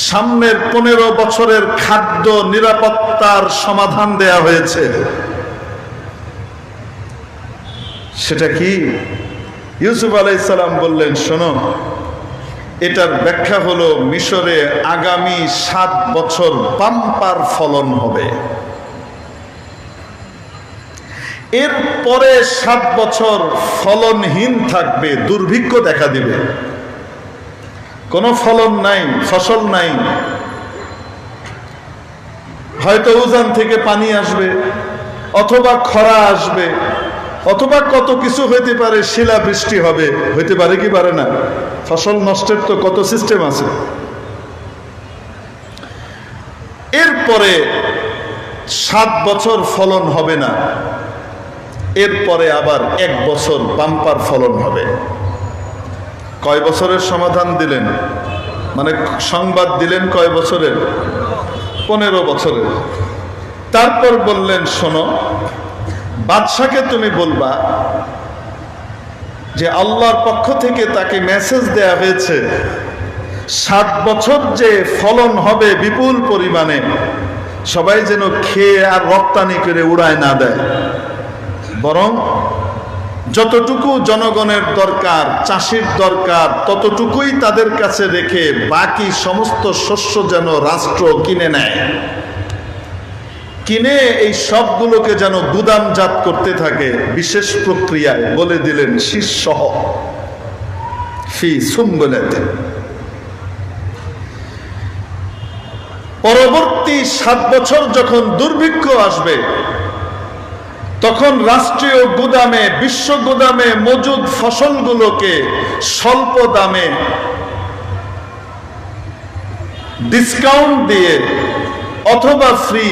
সামনের 15 বছরের খাদ্য নিরাপত্তার সমাধান দেয়া হয়েছে। সেটা কি? ইউসুফ আলাইহিস সালাম বললেন, শোনো, এটার ব্যাখ্যা হলো মিশরে আগামী 7 বছর বাম্পার ফলন হবে, এরপরে 7 বছর ফলনহীন থাকবে, দুর্ভিক্ষ দেখা দিবে, কোনো ফলন নাই, ফসল নাই, হয়তো উজান থেকে পানি আসবে, অথবা খরা আসবে, অথবা কত কিছু হইতে পারে, শিলা বৃষ্টি হবে, হইতে পারে কি পারে না? ফসল নষ্টের তো কত সিস্টেম আছে। এরপরে 7 বছর ফলন হবে না, এরপরে আবার 1 বছর বাম্পার ফলন হবে। কয় বছরের সমাধান দিলেন, মানে সংবাদ দিলেন কয় বছরের? 15 বছরের। তারপর বললেন, শোনো, বাদশাকে তুমি বলবা যে আল্লাহর পক্ষ থেকে তাকে মেসেজ দেয়া হয়েছে 7 বছর যে ফলন হবে বিপুল পরিমাণে, সবাই যেন খেয়ে আর রপ্তানি করে উড়ায় না দেয়, বরং যতটুকু জনগণের দরকার, চাষির দরকার, ততটুকুই তাদের কাছে রেখে বাকি সমস্ত শস্য যেন রাষ্ট্র কিনে নেয়, কিনে এই সবগুলোকে যেন গুদামজাত করতে থাকে বিশেষ প্রক্রিয়ায়। বলে দিলেন শীর্ষহ ফি সুম্বুলাতে। পরবর্তী 7 বছর যখন দুর্ভিক্ষ আসবে, তখন রাষ্ট্রীয় গুদামে, বিশ্ব গুদামে মজুদ ফসলগুলোকে স্বল্প দামে ডিসকাউন্ট দিয়ে অথবা ফ্রি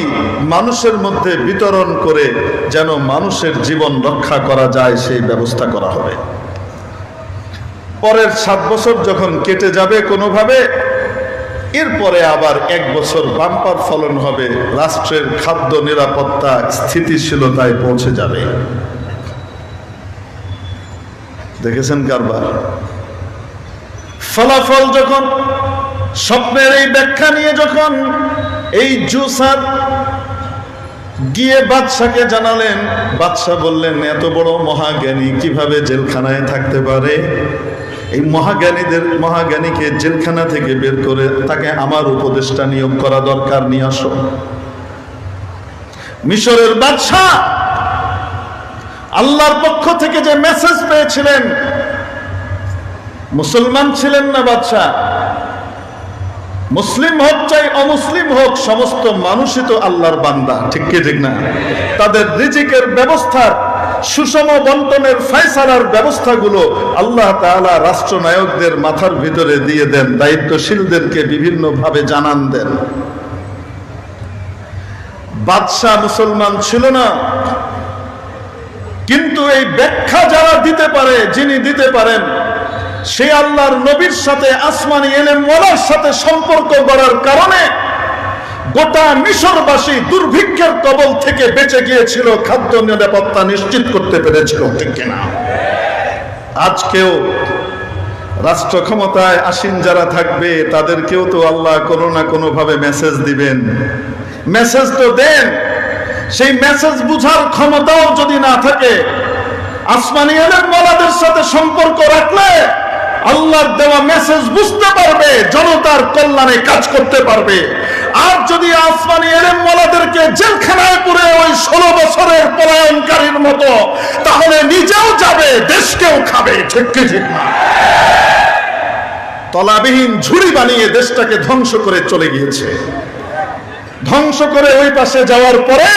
মানুষের মধ্যে বিতরণ করে যেন মানুষের জীবন রক্ষা করা যায় সেই ব্যবস্থা করা হবে। পরের 7 বছর যখন কেটে যাবে কোনোভাবে, এরপরে আবার 1 বছর বাম্পার ফলন হবে, রাষ্ট্রের খাদ্য নিরাপত্তা স্থিতিশীলতায় পৌঁছে যাবে। দেখেছেন কারবার। ফলাফল যখন স্বপ্নের এই ব্যাখ্যা নিয়ে যখন এই জুসাদ গিয়ে বাদশাকে জানালেন, বাদশা বললেন এত বড় মহাজ্ঞানী কিভাবে জেলখানায় থাকতে পারে? এই মহাজ্ঞানীকে জেলখানা থেকে বের করে তাকে আমার উপদেষ্টা নিয়োগ করা দরকার, নিয়ে আসো। মিশরের বাদশা আল্লাহর পক্ষ থেকে যে মেসেজ পেয়েছিলেন, মুসলমান ছিলেন না বাদশা, মুসলিম হোক চাই অমুসলিম হোক সমস্ত মানুষই তো আল্লাহর বান্দা, ঠিক কি ঠিক না? তাদের রিজিকের ব্যবস্থার সুষম বন্টনের ফয়সালার ব্যবস্থাগুলো আল্লাহ তাআলা রাষ্ট্রনায়কদের মাথার ভিতরে দিয়ে দেন, দায়িত্বশীলদেরকে বিভিন্ন ভাবে জানান দেন। বাদশা মুসলমান ছিল না, কিন্তু এই ব্যাখ্যা যারা দিতে পারে, যিনি দিতে পারেন, সে আল্লাহর নবীর সাথে আসমানি ইলমওয়ালার সাথে সম্পর্ক গড়ার কারণে গোটা মিশরবাসী দুর্ভিক্ষের কবল থেকে বেঁচে গিয়েছিল, খাদ্য নিরাপত্তা নিশ্চিত করতে পেরেছিল, ঠিক কিনা? আজকেও রাষ্ট্র ক্ষমতায় আসীন যারা থাকবে তাদেরকেও তো আল্লাহ কোনো না কোনো ভাবে মেসেজ দিবেন। মেসেজ তো দেন, সেই মেসেজ বুঝার ক্ষমতাও যদি না থাকে, আসমানি ইলমওয়ালাদের সাথে সম্পর্ক রাখলে আল্লাহর দেওয়া মেসেজ বুঝতে পারবে, জনতার কল্যাণে কাজ করতে পারবে। আর যদি আসমানি ইলমওয়ালাদেরকে জেলখানায় পুরে ওই 16 বছরের পলায়নকারীর মতো, তাহলে নিজেও যাবে, দেশকেও খাবে, ঠিক কি ঠিক না? তলাবিহীন ঝুড়ি বানিয়ে দেশটাকে ধ্বংস করে চলে গিয়েছে। ধ্বংস করে ওই পাশে যাওয়ার পরে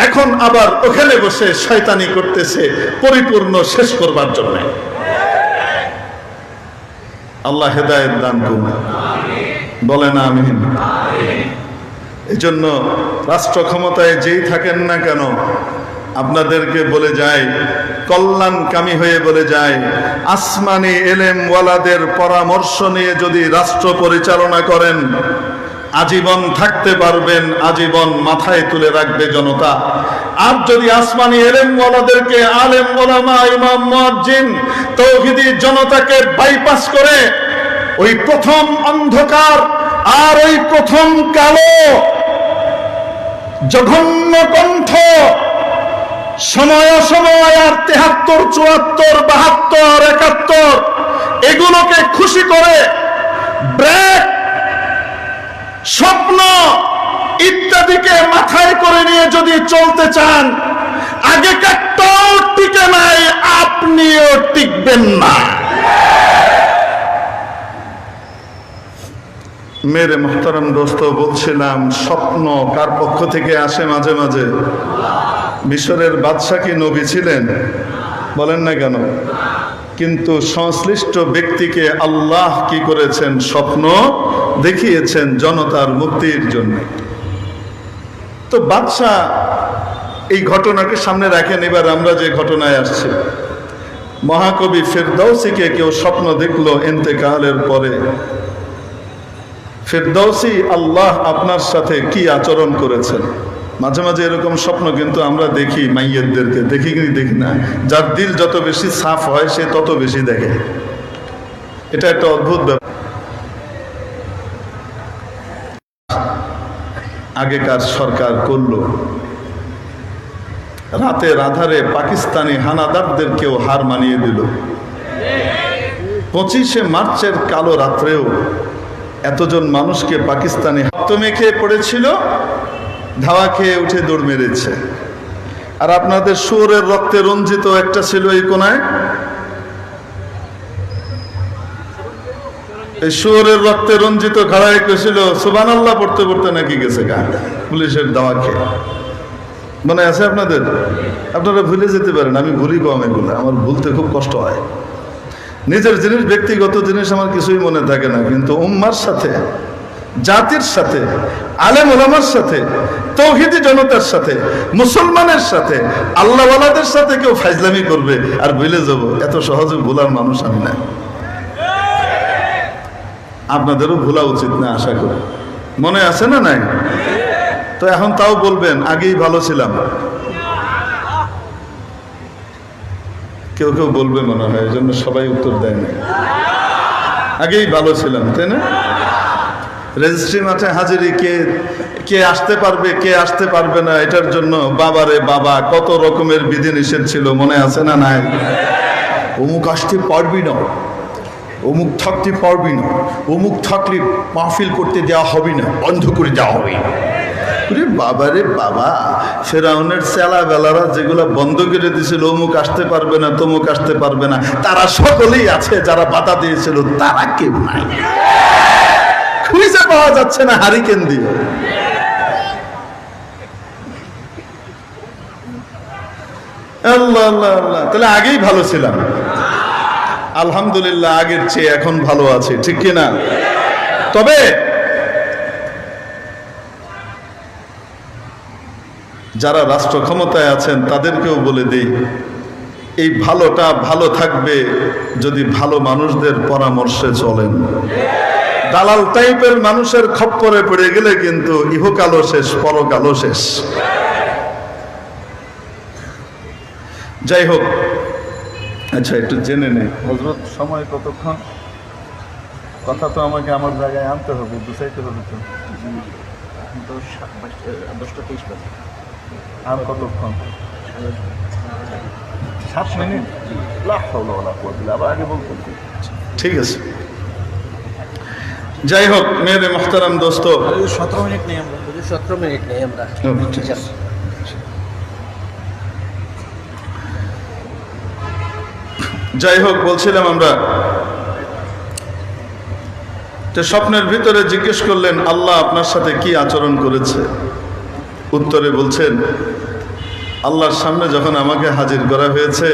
এখন আবার ওখানে বসে শয়তানি করতেছে পরিপূর্ণ শেষ করবার জন্য। আল্লাহ হেদায়েত দান করুন, বলেন আমিন। এই জন্য রাষ্ট্র ক্ষমতায় যেই থাকেন না কেন, আপনাদেরকে বলে যায়, কল্যাণকামী হয়ে বলে যায়, আসমানি ইলমওয়ালাদের পরামর্শ নিয়ে যদি রাষ্ট্র পরিচালনা করেন আজীবন থাকতে পারবেন, আজীবন মাথায় তুলে রাখবে জনতা। আর যদি আসমানি ইলমওয়ালাদেরকে, আলেম ওলামা, ইমাম মুয়াজ্জিন, তাওহীদি জনতাকে বাইপাস করে ওই প্রথম অন্ধকার আর ওই প্রথম কালো জঘন্য কণ্ঠ সময় সময় আর 73, 74, 72, 71 এগুলোকে খুশি করে ব্রেক, স্বপ্ন ইত্যাদিকে মাথায় করে নিয়ে যদি চলতে চান, আগেকারটাও টিকে নাই, আপনিও টিকবেন না। মেরে মুহতারাম দোস্ত, বলছিলাম স্বপ্ন কার পক্ষ থেকে আসে? মাঝে মাঝে মিশরের বাদশা কি নবী ছিলেন? বলেন না কেন? কিন্তু সংশ্লিষ্ট ব্যক্তিকে আল্লাহ কি করেছেন? স্বপ্ন দেখিয়েছেন জনতার মুক্তির জন্য। তো বাদশা এই ঘটনাকে সামনে রাখেন। এবার আমরা যে ঘটনায় আসছি, মহাকবি ফেরদৌসিকে কেউ স্বপ্ন দেখলো ইন্তেকালের পরে। ফেরদৌসি, আল্লাহ আপনার সাথে কি আচরণ করেছেন? মাঝে মাঝে এরকম স্বপ্ন কিন্তু আমরা দেখি, মাইয়েতদেরকে দেখি কি দেখি না, যার দিল যত বেশি সাফ হয় সে তত বেশি দেখে। এটা একটা অদ্ভুত ব্যাপার। আগেকার সরকার করলো, রাতের আধারে পাকিস্তানি হানাদারদেরকেও হার মানিয়ে দিল। 25শে মার্চের কালো রাত্রেও এতজন মানুষকে পাকিস্তানি রক্ত মেখে পড়েছিল, ধাওয়া খেয়ে উঠে দৌড় মেরেছে। আর আপনাদের শুয়োরের রক্তে রঞ্জিত একটা ছিল এই কোনায়, এই শুয়োরের রক্তে রঞ্জিত খাড়ায় ছিল সুবহানাল্লাহ পড়তে পড়তে নাকি গেছে গা পুলিশের ধাওয়া খেয়ে। মনে আছে আপনাদের? আপনারা ভুলে যেতে পারেন, আমি ভুলি কম এগুলো, আমার ভুলতে খুব কষ্ট হয়। নিজের জিনিস, ব্যক্তিগত জিনিস আমার কিছুই মনে থাকে না, কিন্তু উম্মার সাথে, জাতির সাথে, আলেম ওলামার সাথে, তাওহীদি জনতার সাথে, মুসলমানের সাথে, আল্লাহওয়ালাদের সাথে কেউ ফাইজলামি করবে আর ভুলে যাব, এত সহজে ভুলার মানুষ আমি না। আপনাদেরও ভোলা উচিত না আশা করি। মনে আছে না নাই? তো এখন তাও বলবেন আগেই ভালো ছিলাম। কেউ কেউ বলবে মনে হয়, এই জন্য সবাই উত্তর দেয় না। আগেই ভালো ছিলাম, তাই না? রেজিস্ট্রি মাঠে হাজিরি কে আসতে পারবে, কে আসতে পারবে না, এটার জন্য বাবারে বাবা কত রকমের বিধিনিষেধ ছিল, মনে আছে না? নাই। অমুক আসতে পারবি না, অমুক থাকতে পারবি না, অমুক থাকলে মাহফিল করতে দেওয়া হবে না, বন্ধ করে দেওয়া হবে। বাবারে বাবা, ফেরাউনের চেলা বেলারা যেগুলা বন্ধ করে দিয়েছিল, অমুক আসতে পারবে না, তমুক আসতে পারবে না, তারা সকলেই আছে। যারা বাধা দিয়েছিল তারা কেউ নাই, খুঁজে পাওয়া যাচ্ছে না হারিকেন দিয়ে। আল্লাহ আল্লাহ আল্লাহ, তাহলে আগেই ভালো ছিলাম। আলহামদুলিল্লাহ, আগের চেয়ে এখন ভালো আছি, ঠিক কিনা? তবে যারা রাষ্ট্র ক্ষমতায় আছেন তাদেরকেও বলে দেই, এই ভালোটা ভালো থাকবে যদি ভালো মানুষদের পরামর্শে চলেন। দালাল টাইপের মানুষের খপ্পরে পড়ে গেলে কিন্তু ইহকালও শেষ, পরকালও শেষ। যাই হোক, আচ্ছা একটু জেনে নেই হযরত, সময় কতক্ষণ? কথা তো আমাকে আমার জায়গায় আনতে হবে, বুঝাইতে হবে তো। 10টা 23 বাজে। আর কতক্ষণ? 7 মিনিট। লা হাওলা ওয়ালা কুওয়াতা ইল্লা বিল্লাহ, আগে বলতে। ঠিক আছে, যাই হোক মেরে মুহতারাম দোস্ত, 17 মিনিট নেই আমরা, 17 মিনিট নেই আমরা। ঠিক আছে। যাই হোক, বলছিলাম আমরা স্বপ্নের ভিতরে জিজ্ঞেস করলেন আল্লাহ আপনার সাথে কি আচরণ করেছে। উত্তরে বলছেন, আল্লাহর সামনে যখন আমাকে হাজির করা হয়েছে,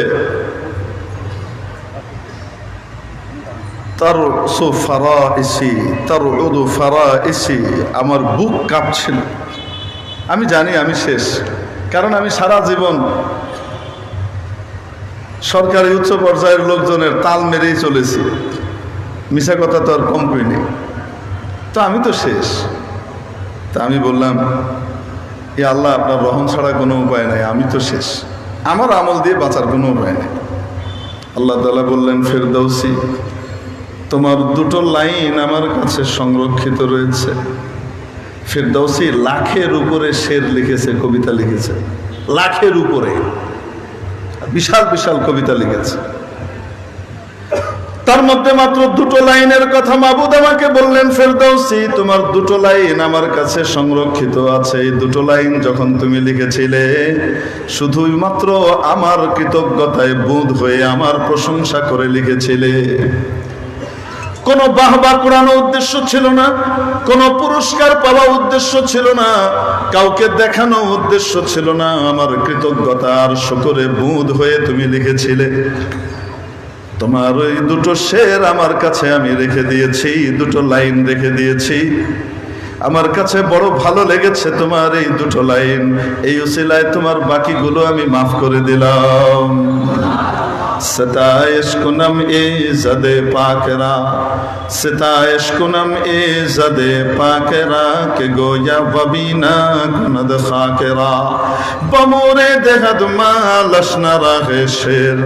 আমার বুক কাঁপছিল। আমি জানি আমি শেষ, কারণ আমি সারা জীবন সরকারি উচ্চ পর্যায়ের লোকজনের তাল মেরেই চলেছি, মিশা কথা তো আর কম করিনি। তো আমি তো শেষ। তা আমি বললাম, এ আল্লাহ, আপনার রহম ছাড়া কোনো উপায় নাই, আমি তো শেষ, আমার আমল দিয়ে বাঁচার কোনো উপায় নেই। আল্লাহ তাআলা বললেন, ফেরদৌসি, তোমার 2টো লাইন আমার কাছে সংরক্ষিত রয়েছে। ফেরদৌসি লাখের উপরে শের লিখেছে, কবিতা লিখেছে, লাখের উপরে বিশাল বিশাল কবিতা লিখেছে। তার মধ্যে মাত্র 2টো লাইনের কথা মাবুদ আমাকে বললেন, ফেরদৌসি, তোমার 2টো লাইন আমার কাছে সংরক্ষিত আছে। এই 2টো লাইন যখন তুমি লিখেছিলে, শুধুই মাত্র আমার কৃতজ্ঞতায় বুঁদ হয়ে আমার প্রশংসা করে লিখেছিলে। কোনো বাহবা কুড়ানো উদ্দেশ্য ছিল না, কোনো পুরস্কার পাওয়া উদ্দেশ্য ছিল না, কাউকে দেখানো উদ্দেশ্য ছিল না। আমার কৃতজ্ঞতা আর শুকরে বুঁদ হয়ে তুমি লিখেছিলে। তোমার ওই 2টো শের আমার কাছে আমি রেখে দিয়েছি, 2টো লাইন রেখে দিয়েছি। আমার কাছে বড় ভালো লেগেছে তোমার এই 2টো লাইন। এই উসিলায় তোমার বাকিগুলো আমি মাফ করে দিলাম। ستائش کنم ایزد پاک را، ستائش کنم ایزد پاک را، کہ گویا وبینا کند خاک را، بمور دهد مالش نراغ شیر،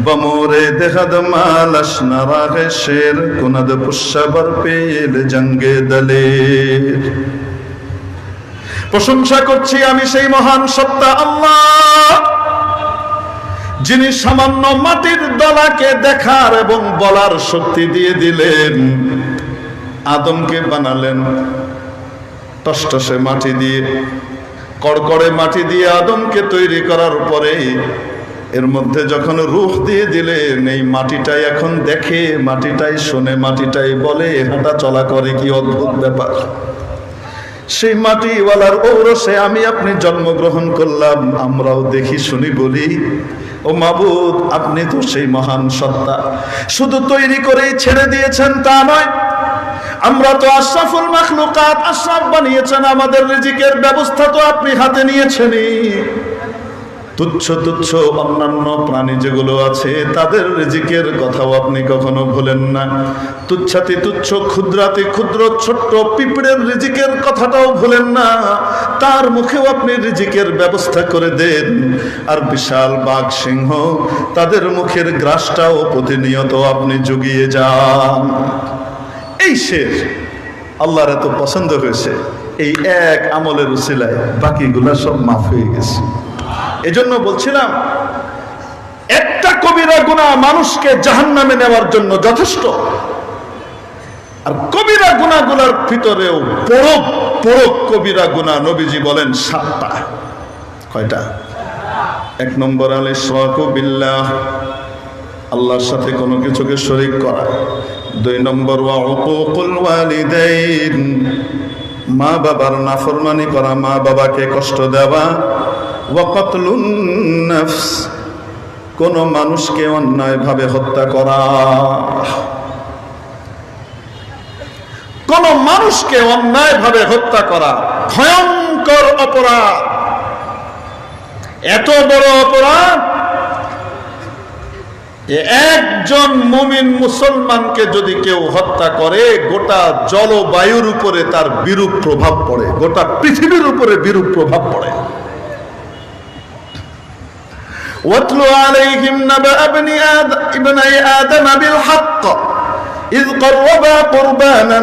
بمور دهد مالش نراغ شیر، کند پشبر پیل جنگ دلیر। প্রশংসা করছি আমি সেই মহান সত্তা আল্লাহ, যিনি সামান্য মাটির দলাকে দেখার এবং বলার শক্তি দিয়ে দিলেন। আদমকে বানালেন টসটসে মাটি দিয়ে, কড়কড়ে মাটি দিয়ে আদমকে তৈরি করার পরে এর মধ্যে যখন রূহ দিয়ে দিলেন, এই মাটিটাই এখন দেখে, মাটিটাই শোনে, মাটিটাই বলে, হাঁটা চলা করে। কি অদ্ভুত ব্যাপার! সেই মাটিওয়ালার ঔরসে আমি আপনি জন্মগ্রহণ করলাম। আমরাও দেখি শুনি বলি, ও মাবুদ, আপনি তো সেই মহান সত্তা। শুধু তৈরি করেই ছেড়ে দিয়েছেন তা নয়, আমরা তো আশরাফুল মাখলুকাত, আশরাফ বানিয়েছেন। আমাদের রিজিকের ব্যবস্থা তো আপনি হাতে নিয়েছেনই। তুচ্ছ তুচ্ছ অন্যান্য প্রাণী যেগুলো আছে তাদের রিজিকের কথাও আপনি কখনো ভুলেন না। তুচ্ছাতি তুচ্ছ ক্ষুদ্রাতি ক্ষুদ্র ছোট্ট পিঁপড়ের রিজিকের কথাটাও ভুলেন না, তার মুখেও আপনি রিজিকের ব্যবস্থা করে দেন। আর বিশাল বাঘ সিংহ তাদের মুখের গ্রাসটাও প্রতিনিয়ত আপনি জুগিয়ে যান। এই শের আল্লাহর এত পছন্দ হয়েছে, এই এক আমলের উসিলায় বাকিগুলা সব মাফ হয়ে গেছে। এজন্য বলছিলাম একটা কবিরা গুনাহ মানুষকে জাহান্নামে নেওয়ার জন্য যথেষ্ট। আর কবিরা গুনাহগুলোর ভিতরেও বড় বড় কবিরা গুনাহ নবীজি বলেন 7টা। কয়টা? 1 নম্বর আল ইশরাকু বিল্লাহ, আল্লাহর সাথে কোনো কিছুকে শরীক করা। 2 নম্বর ওয়া উকুকুল ওয়ালিদাইন, মা বাবার নাফরমানি করা, মা বাবাকে কষ্ট দেওয়া। ওয়া কাতলুন নাফস, কোন মানুষকে অন্যায়ভাবে হত্যা করা। কোন মানুষকে অন্যায়ভাবে হত্যা করা ভয়ঙ্কর অপরাধ। এত বড় অপরাধ, একজন মুমিন মুসলমানকে যদি কেউ হত্যা করে গোটা জলবায়ুর উপরে তার বিরূপ প্রভাব পড়ে, গোটা পৃথিবীর উপরে বিরূপ প্রভাব পড়ে। ওয়াতলু আলাইহিম নাবা ইবনাই আদম বিল হক ইয قربا قربانا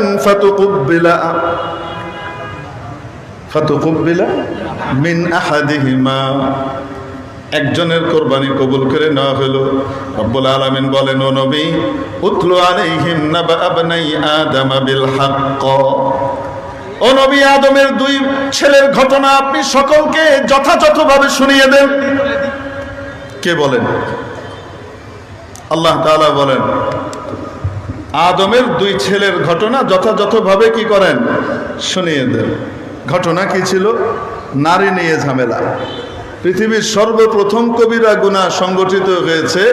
فتقبل من احدهما, একজনের কোরবানি কবুল করে নেওয়া হলো। রব্বুল আলামিন বলেন, ও নবী, উতলু আলাইহিম নাবা ইবনাই আদম বিল হক, ও নবী, আদমের 2 ছেলের ঘটনা আপনি সকলকে যথাযথভাবে শুনিয়ে দেন। কে বলেন? আল্লাহ তাআলা বলেন আদমের 2 ছেলের ঘটনা যথাযথভাবে কি করেন? শুনিয়ে দেন। ঘটনা কি ছিল? নারী নিয়ে ঝামেলা। পৃথিবীর সর্বপ্রথম কবিরা গুনাহ সংগঠিত হয়েছে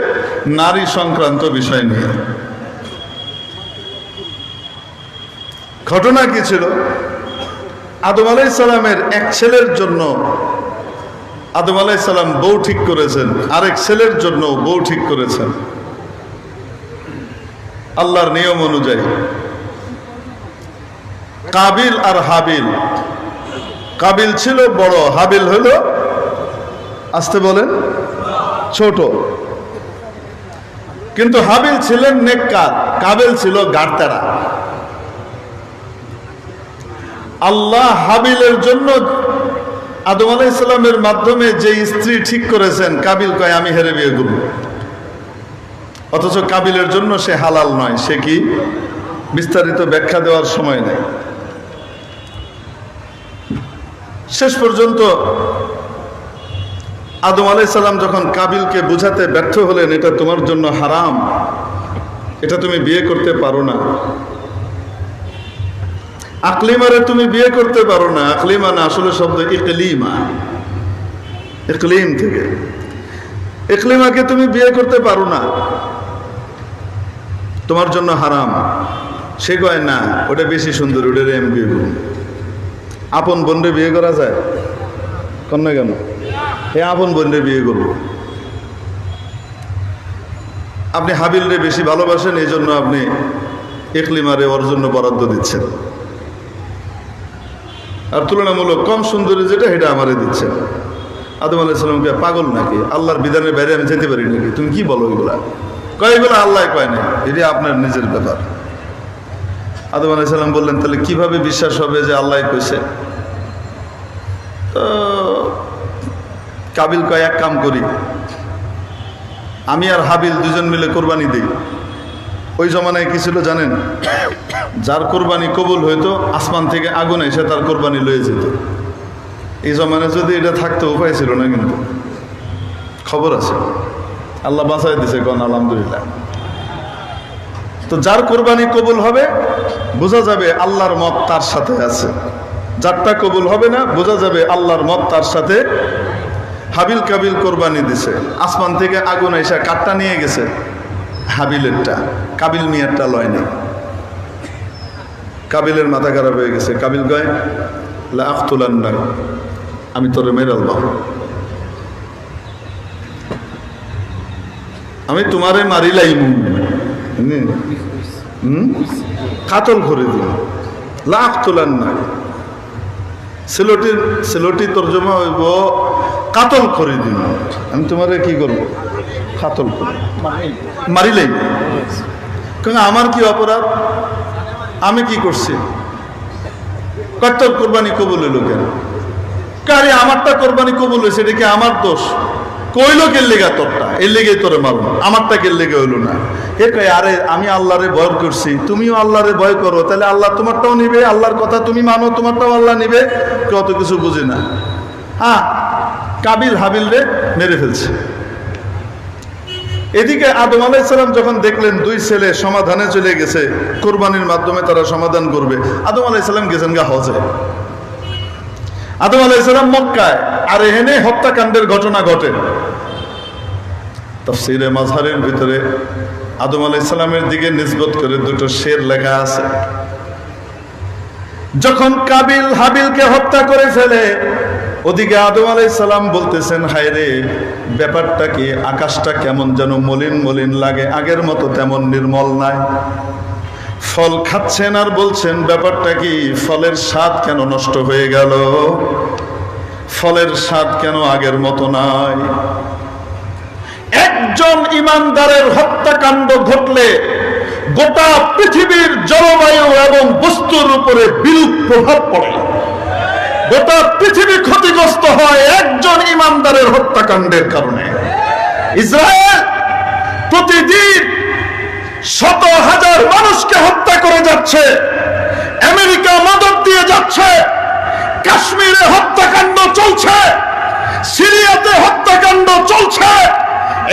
নারী সংক্রান্ত বিষয় নিয়ে। ঘটনা কি ছিল? আদম আলাইহিস সালামের এক ছেলের জন্য আদম আলাইহিস সালাম বউ ঠিক করেছেন, আরেক ছেলের জন্য বউ ঠিক করেছেন আল্লাহর নিয়ম অনুযায়ী। কাবিল আর হাবিল। কাবিল ছিল বড়, হাবিল হলো, আসতে বলেন, ছোট। কিন্তু হাবিল ছিলেন নেককার, কাবিল ছিল গাড়তেরা। আল্লাহ হাবিলের জন্য আদম আলাইহিস সালামের মাধ্যমে যে স্ত্রী ঠিক করেছেন, কাবিল কয় আমি হেরে বিয়ে করব। অথচ কাবিলের জন্য সে হালাল নয়। সে কি? বিস্তারিত ব্যাখ্যা দেওয়ার সময় নেই। শেষ পর্যন্ত আদম আলাইহিস সালাম যখন কাবিলকে বুঝাতে ব্যর্থ হলেন, এটা তোমার জন্য হারাম, এটা তুমি বিয়ে করতে পারো না, আকলিমারে তুমি বিয়ে করতে পারো না। আকলিমা না, আসলে শব্দ ইকলিমা, ইকলিম থেকে। ইকলিমাকে তুমি বিয়ে করতে পারো না, তোমার জন্য হারাম। সে কয় না, ওটা বেশি সুন্দর, ওটার আমি বিয়ে করব। আপন বোনরে বিয়ে করা যায়? কন্যা কেন? আপন বোনরে বিয়ে করব। আপনি হাবিলরে বেশি ভালোবাসেন, এই জন্য আপনি ইকলিমারে ওর জন্য বরাদ্দ দিচ্ছেন, আর তুলনামূলক কম সুন্দরী যেটা সেটা আমারে দিচ্ছেন। আদম আলাইহিস সালামকে পাগল নাকি? আল্লাহর বিধানের বাইরে আমি যেতে পারি নাকি? তুমি কি বলো এগুলা? কয় এগুলো আল্লাহ কয় নাই, এটা আপনার নিজের ব্যাপার। আদম আলাইহিস সালাম বললেন, তাহলে কিভাবে বিশ্বাস হবে যে আল্লাহ কইছে? তো কাবিল কয়, এক কাম করি, আমি আর হাবিল 2জন মিলে কোরবানি দিই। ওই জমানায় কি ছিল জানেন? যার কোরবানি কবুল হইতো, আসমান থেকে আগুন এসে তার কোরবানি লয়ে যেত। এই জমানায় যদি এটা থাকতো, উপায় ছিল না, কিন্তু খবর আছে, আল্লাহ বাঁচাই দিছে, কোন আলহামদুলিল্লাহ। তো যার কোরবানি কবুল হবে বোঝা যাবে আল্লাহর মত তার সাথে আছে, যারটা কবুল হবে না বোঝা যাবে আল্লাহর মত তার সাথে। হাবিল কাবিল কোরবানি দিছে, আসমান থেকে আগুন এসে কাঠটা নিয়ে গেছে, হাবিলেরটা, কাবিল মিয়ারটা লয় নেই। কাবিলের মাথা খারাপ হয়ে গেছে। কাবিল কয়, লা আখতুলান্নাক, আমি তোরে মেরে আলবাম। আমি তোমারে মারিলাইম, কাতল করে দিল, লাখ তোলার না। সেলোটি তর্জমা হইব কাতল করে দিল, আমি তোমারে কি করবো, কাতল করে মারিলাইম। কারণ আমার কি অপরাধ, আমি কি করছি? তোর কোরবানি কবুল হইল কেন? কারে আমারটা কোরবানি কবুল হয়েছে, এটা কি আমার দোষ? কইলো কে লেগা তোরটা, এর লেগে তোরে মারবো, আমারটা কে লেগে হইলো না। এ কয় আরে আমি আল্লাহরে ভয় করছি, তুমিও আল্লাহরে ভয় করো, তাহলে আল্লাহ তোমারটাও নিবে, আল্লাহর কথা তুমি মানো, তোমারটাও আল্লাহ নিবে। কত কিছু বুঝি না। হ্যাঁ, কাবিল হাবিল রে মেরে ফেলছে। এদিকে আদম আলাইহিস সালাম যখন দেখলেন দুই ছেলে সমাধানে চলে গেছে, কোরবানির মাধ্যমে তারা সমাধান করবে, আদম আলাইহিস সালাম গেছেন গা হজে। আদম আলাইহিস সালাম মক্কায়, আর এখানে হত্যাকাণ্ডের ঘটনা ঘটে। তাফসীরে মাযহারের ভিতরে আদম আলাইহিস সালামের দিকে নিসবত করে দুটো শের লেখা আছে। যখন কাবিল হাবিলকে হত্যা করে ফেলে, ওদিকে আদম আলাইহিস সালাম বলতেছেন, হায় রে, ব্যাপারটা কি, আকাশটা কেমন যেন মলিন মলিন লাগে, আগের মতো তেমন নির্মল নাই। ফল খাচ্ছেন আর বলছেন, ব্যাপারটা কি, ফলের স্বাদ কেন নষ্ট হয়ে গেল, ফলের স্বাদ কেন আগের মতো নাই। একজন ইমানদারের হত্যাকাণ্ড ঘটলে গোটা পৃথিবীর জলবায়ু এবং বস্তুর উপরে বিরূপ প্রভাব পড়ে। গোটা পৃথিবী ক্ষতিগ্রস্ত হয় একজন ইমানদারের হত্যাকাণ্ডের কারণে। ইসরায়েল প্রতিদিন শত হাজার মানুষকে হত্যা করে যাচ্ছে, আমেরিকা মদদ দিয়ে যাচ্ছে, কাশ্মীরে হত্যাকাণ্ড চলছে, সিরিয়াতে হত্যাকাণ্ড চলছে।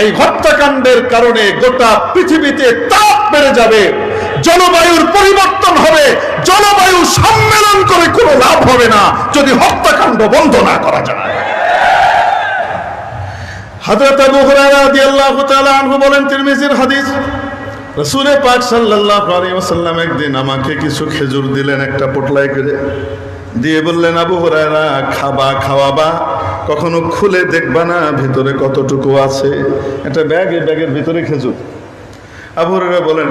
এই হত্যাকাণ্ডের কারণে গোটা পৃথিবীতে তাপ বেড়ে যাবে, জলবায়ুর পরিবর্তন হবে। জলবায়ু সম্মেলন করে কোনো লাভ হবে না যদি হত্যাকাণ্ড বন্ধ না করা যায়। হযরত আবু হুরায়রা রাদিয়াল্লাহু তাআলা আনহু বলেন, তিরমিজির হাদিস, রাসূল পাক সাল্লাল্লাহু আলাইহি ওয়াসাল্লাম একদিন আমাকে কিছু খেজুর দিলেন, একটা পোটলায় করে দিয়ে বললেন, আবু হুরায়রা, খাবা খাওয়াবা, কখনো খুলে দেখবা না ভিতরে কতটুকু আছে। একটা ব্যাগ, এই ব্যাগের ভিতরে খেজুর। আবু হুরায়রা বলেন,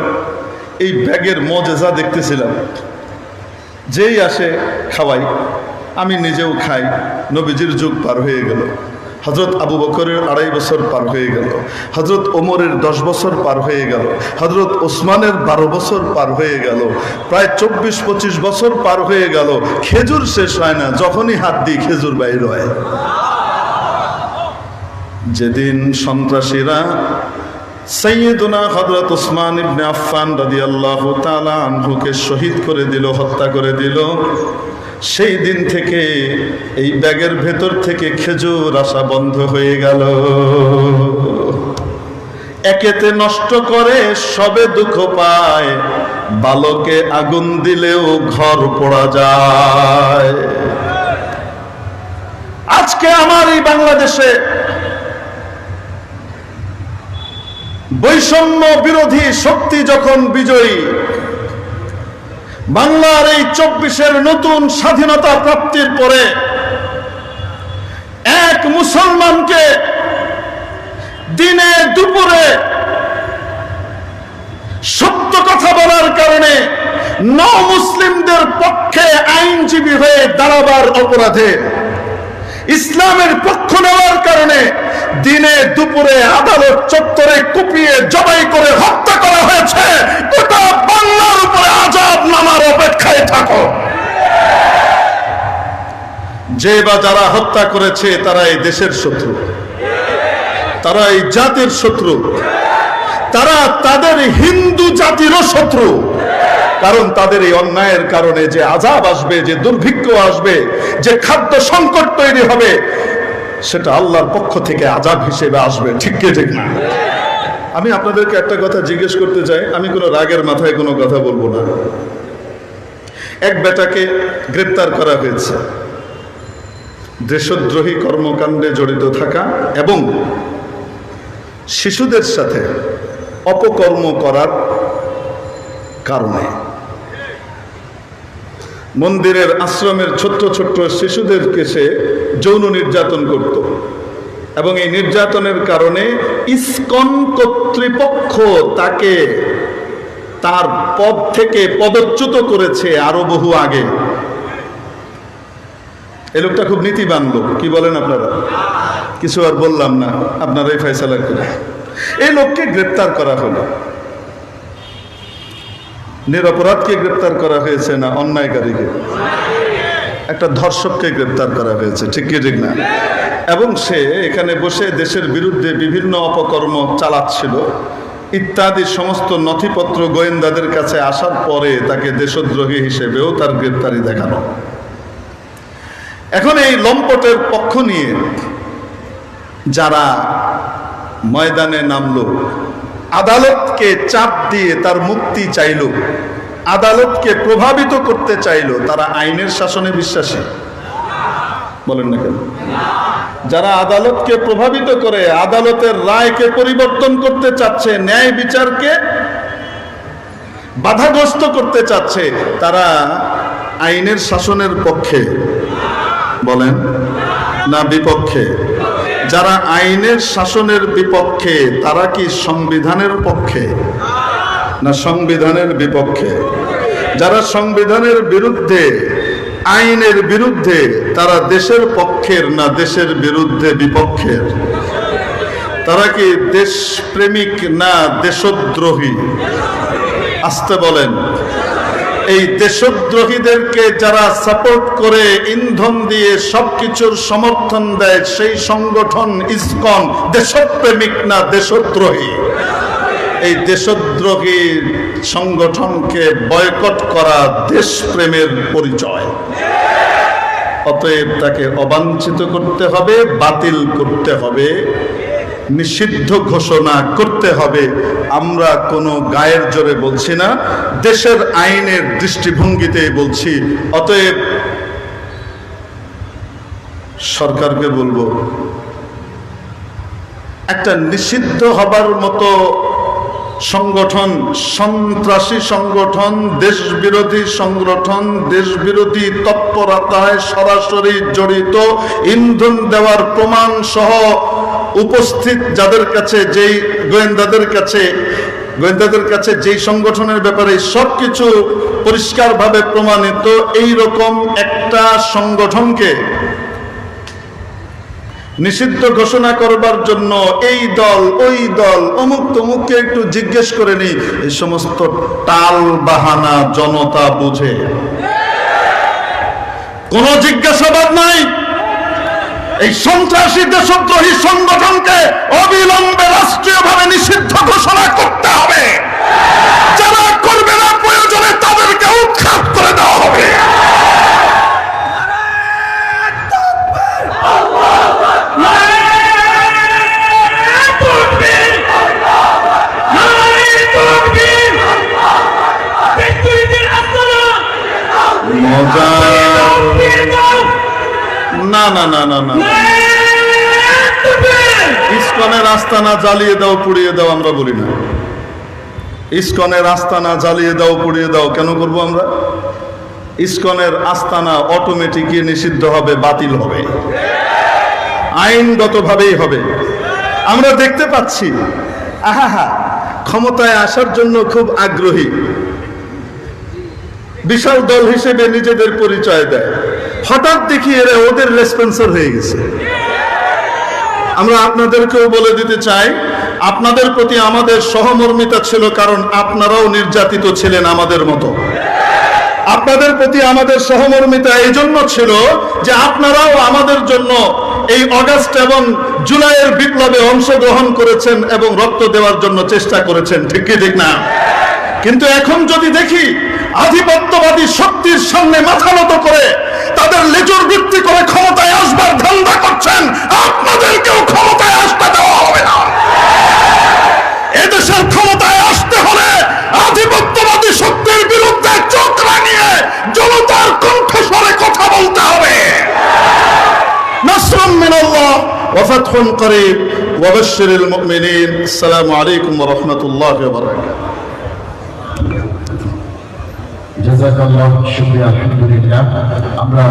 এই ব্যাগের মজেজা দেখতেছিলাম, যেই আসে খাওয়াই, আমি নিজেও খাই। নবীজির যুগ পার হয়ে গেল, হযরত আবু বকরের 2.5 বছর পার হয়ে গেল, হযরত ওমরের 10 বছর পার হয়ে গেল, হযরত ওসমানের 12 বছর পার হয়ে গেল, প্রায় 24-25 বছর পার হয়ে গেল। খেজুর শেষ হয় না, যখনই হাত দিই খেজুর বাইর হয়। যেদিন সন্ত্রাসীরা সাইয়্যিদুনা হযরত ওসমান ইবনে আফফান রাদিয়াল্লাহু তাআলা আনহুকে শহীদ করে দিল, হত্যা করে দিল, সেই দিন থেকে এই ব্যাগের ভেতর থেকে খেজুর আসা বন্ধ হয়ে গেল। একেতে নষ্ট করে সবে দুঃখ পায়, বালকে আগুন দিলেও ঘর পোড়া যায়। আজকে আমার এই বাংলাদেশে বৈষম্য বিরোধী শক্তি যখন বিজয়ী, বাংলার এই 24-এর নতুন স্বাধীনতা প্রাপ্তির পরে এক মুসলমানকে দিনে দুপুরে সত্য কথা বলার কারণে মুসলিমদের পক্ষে আইনজীবী হয়ে দাঁড়াবার অপরাধে, ইসলামের পক্ষ নেওয়ার কারণে দিনে দুপুরে আদালত চত্বরে কুপিয়ে জবাই করে হত্যা করা হয়েছে। গোটা বাংলার উপরে আযাব নামার অপেক্ষায় থাকো। যে বা যারা হত্যা করেছে তারা এই দেশের শত্রু, তারা এই জাতির শত্রু, তারা তাদের হিন্দু জাতিরও শত্রু। কারণ তাদের এই অন্যায়ের কারণে যে আযাব আসবে, যে দুর্ভিক্ষ আসবে, যে খাদ্য সংকট তৈরি হবে, সেটা আল্লাহর পক্ষ থেকে আযাব হিসেবে আসবে। ঠিক কি ঠিক না? আমি আপনাদেরকে একটা কথা জিজ্ঞেস করতে চাই, আমি কোনো রাগের মাথায় কোনো কথা বলবো না। এক বেটাকে গ্রেপ্তার করা হয়েছে দেশদ্রোহী কর্মকাণ্ডে জড়িত থাকা এবং শিশুদের সাথে অপকর্ম করার কারণে। মন্দিরের আশ্রমের ছোট্ট ছোট্ট শিশুদেরকে সে যৌন নির্যাতন করত এবং এই নির্যাতনের কারণে ইসকন কর্তৃপক্ষ তাকে তার পদ থেকে পদচ্যুত করেছে আরো বহু আগে। এই লোকটা খুব নীতিবান লোক, কি বলেন আপনারা? কিছু আর বললাম না, আপনারাই ফয়সালা করে। এই লোককে গ্রেপ্তার করা হলো। নিরপরাধকে গ্রেপ্তার করা হয়েছে না অন্যায়কারীকে? একটা ধর্ষককে গ্রেপ্তার করা হয়েছে, ঠিক কি ঠিক না? এবং সে এখানে বসে দেশের বিরুদ্ধে বিভিন্ন অপকর্ম চালাচ্ছিল ইত্যাদি সমস্ত নথিপত্র গোয়েন্দাদের কাছে আসার পরে তাকে দেশদ্রোহী হিসেবেও তার গ্রেপ্তারি দেখানো। এখন এই লম্পটের পক্ষ নিয়ে যারা ময়দানে নামলো, আদালতকে চাপ দিয়ে তার মুক্তি চাইল, আদালতকে প্রভাবিত করতে চাইল, তারা আইনের শাসনে বিশ্বাসী? বলেন না কেন? যারা আদালতকে প্রভাবিত করে, আদালতের রায়কে পরিবর্তন করতে চাচ্ছে, ন্যায় বিচারকে বাধাগ্রস্ত করতে চাচ্ছে, তারা আইনের শাসনের পক্ষে বলেন না বিপক্ষে? যারা আইনের শাসনের বিপক্ষে তারা কি সংবিধানের পক্ষে না সংবিধানের বিপক্ষে? যারা সংবিধানের বিরুদ্ধে, আইনের বিরুদ্ধে, তারা দেশের পক্ষের না দেশের বিরুদ্ধে বিপক্ষের? তারা কি দেশপ্রেমিক না দেশদ্রোহী? আসতে বলেন। এই দেশদ্রোহীদেরকে যারা সাপোর্ট করে, ইন্ধন দিয়ে সবকিছুর সমর্থন দেয়, সেই সংগঠন ইসকন দেশপ্রেমিক না দেশদ্রোহী? এই দেশদ্রোহী সংগঠনকে বয়কট করা দেশপ্রেমের পরিচয়। অতএব তাকে অবাঞ্ছিত করতে হবে, বাতিল করতে হবে, নিষিদ্ধ ঘোষণা করতে হবে। আমরা কোনো গায়ের জোরে বলছি না, দেশের আইনের দৃষ্টিভঙ্গিতে বলছি। অতএব সরকারকে বলবো, একটা নিষিদ্ধ হবার মতো সংগঠন, সন্ত্রাসী সংগঠন, দেশবিরোধী সংগঠন, দেশবিরোধী তৎপরতায় সরাসরি জড়িত, ইন্ধন দেওয়ার প্রমাণ সহ উপস্থিত যাদের কাছে, যেই গোয়েন্দাদের কাছে যেই সংগঠনের ব্যাপারে সবকিছু পরিষ্কারভাবে প্রমাণিত, এই রকম একটা সংগঠনকে নিষিদ্ধ ঘোষণা করবার জন্য এই দল, ওই দল, অমুক তমুককে একটু জিজ্ঞেস করে নি, এই সমস্ত টাল বাহানা জনতা বুঝে। কোন জিজ্ঞাসাবাদ নাই। এই সন্ত্রাসী দেশদ্রোহী সংগঠনকে অবিলম্বে রাষ্ট্রীয়ভাবে নিষিদ্ধ ঘোষণা করতে হবে। যারা করবে না প্রয়োজনে তাদেরকে উৎখাত করে দেওয়া হবে। না না না না না, ইসকনের আস্তানা জ্বালিয়ে দাও, পুড়িয়ে দাও আমরা বলি না। ইসকনের আস্তানা জ্বালিয়ে দাও, পুড়িয়ে দাও কেন করব আমরা? ইসকনের আস্তানা অটোমেটিকই নিষিদ্ধ হবে, বাতিল হবে, আইনগতভাবেই হবে। আমরা দেখতে পাচ্ছি আহা ক্ষমতায় আসার জন্য খুব আগ্রহী, বিশাল দল হিসেবে নিজেদের পরিচয় দেয়, হঠাৎ দেখি এরা ওদের রেসপন্সর হয়ে গেছে। আমরা আপনাদেরকেও বলে দিতে চাই, আপনাদের প্রতি আমাদের সহমর্মিতা ছিল, কারণ আপনারাও নির্যাতিত ছিলেন আমাদের মতো। আপনাদের প্রতি আমাদের সহমর্মিতা এই জন্য ছিল যে আপনারাও আমাদের জন্য এই অগাস্ট এবং জুলাইয়ের বিপ্লবে অংশগ্রহণ করেছেন এবং রক্ত দেওয়ার জন্য চেষ্টা করেছেন, ঠিক কি ঠিক না? কিন্তু এখন যদি দেখি আধিপত্যবাদী শক্তির সামনে মাথা নত করে তাদের লেজুর ভিত্তি করে ক্ষমতায় আসবার ধান্দা করছেন, আপনাদেরকেও ক্ষমতায় আসতে দেওয়া হবে না। এদেশের ক্ষমতায় আসতে হলে আধিপত্যবাদী শক্তির বিরুদ্ধে চোখ রাঙিয়ে জনতার কণ্ঠস্বরে কথা বলতে হবে। নাসরুম মিনাল্লাহ ওয়া ফাতহুন করিব ওয়া বাশশিরিল মুমিনিন। আসসালামু আলাইকুম ওয়া রাহমাতুল্লাহি ওয়া বারাকাতুহু। জাযাকাল্লাহ, শুকরিয়া, আলহামদুলিল্লাহ। আমরা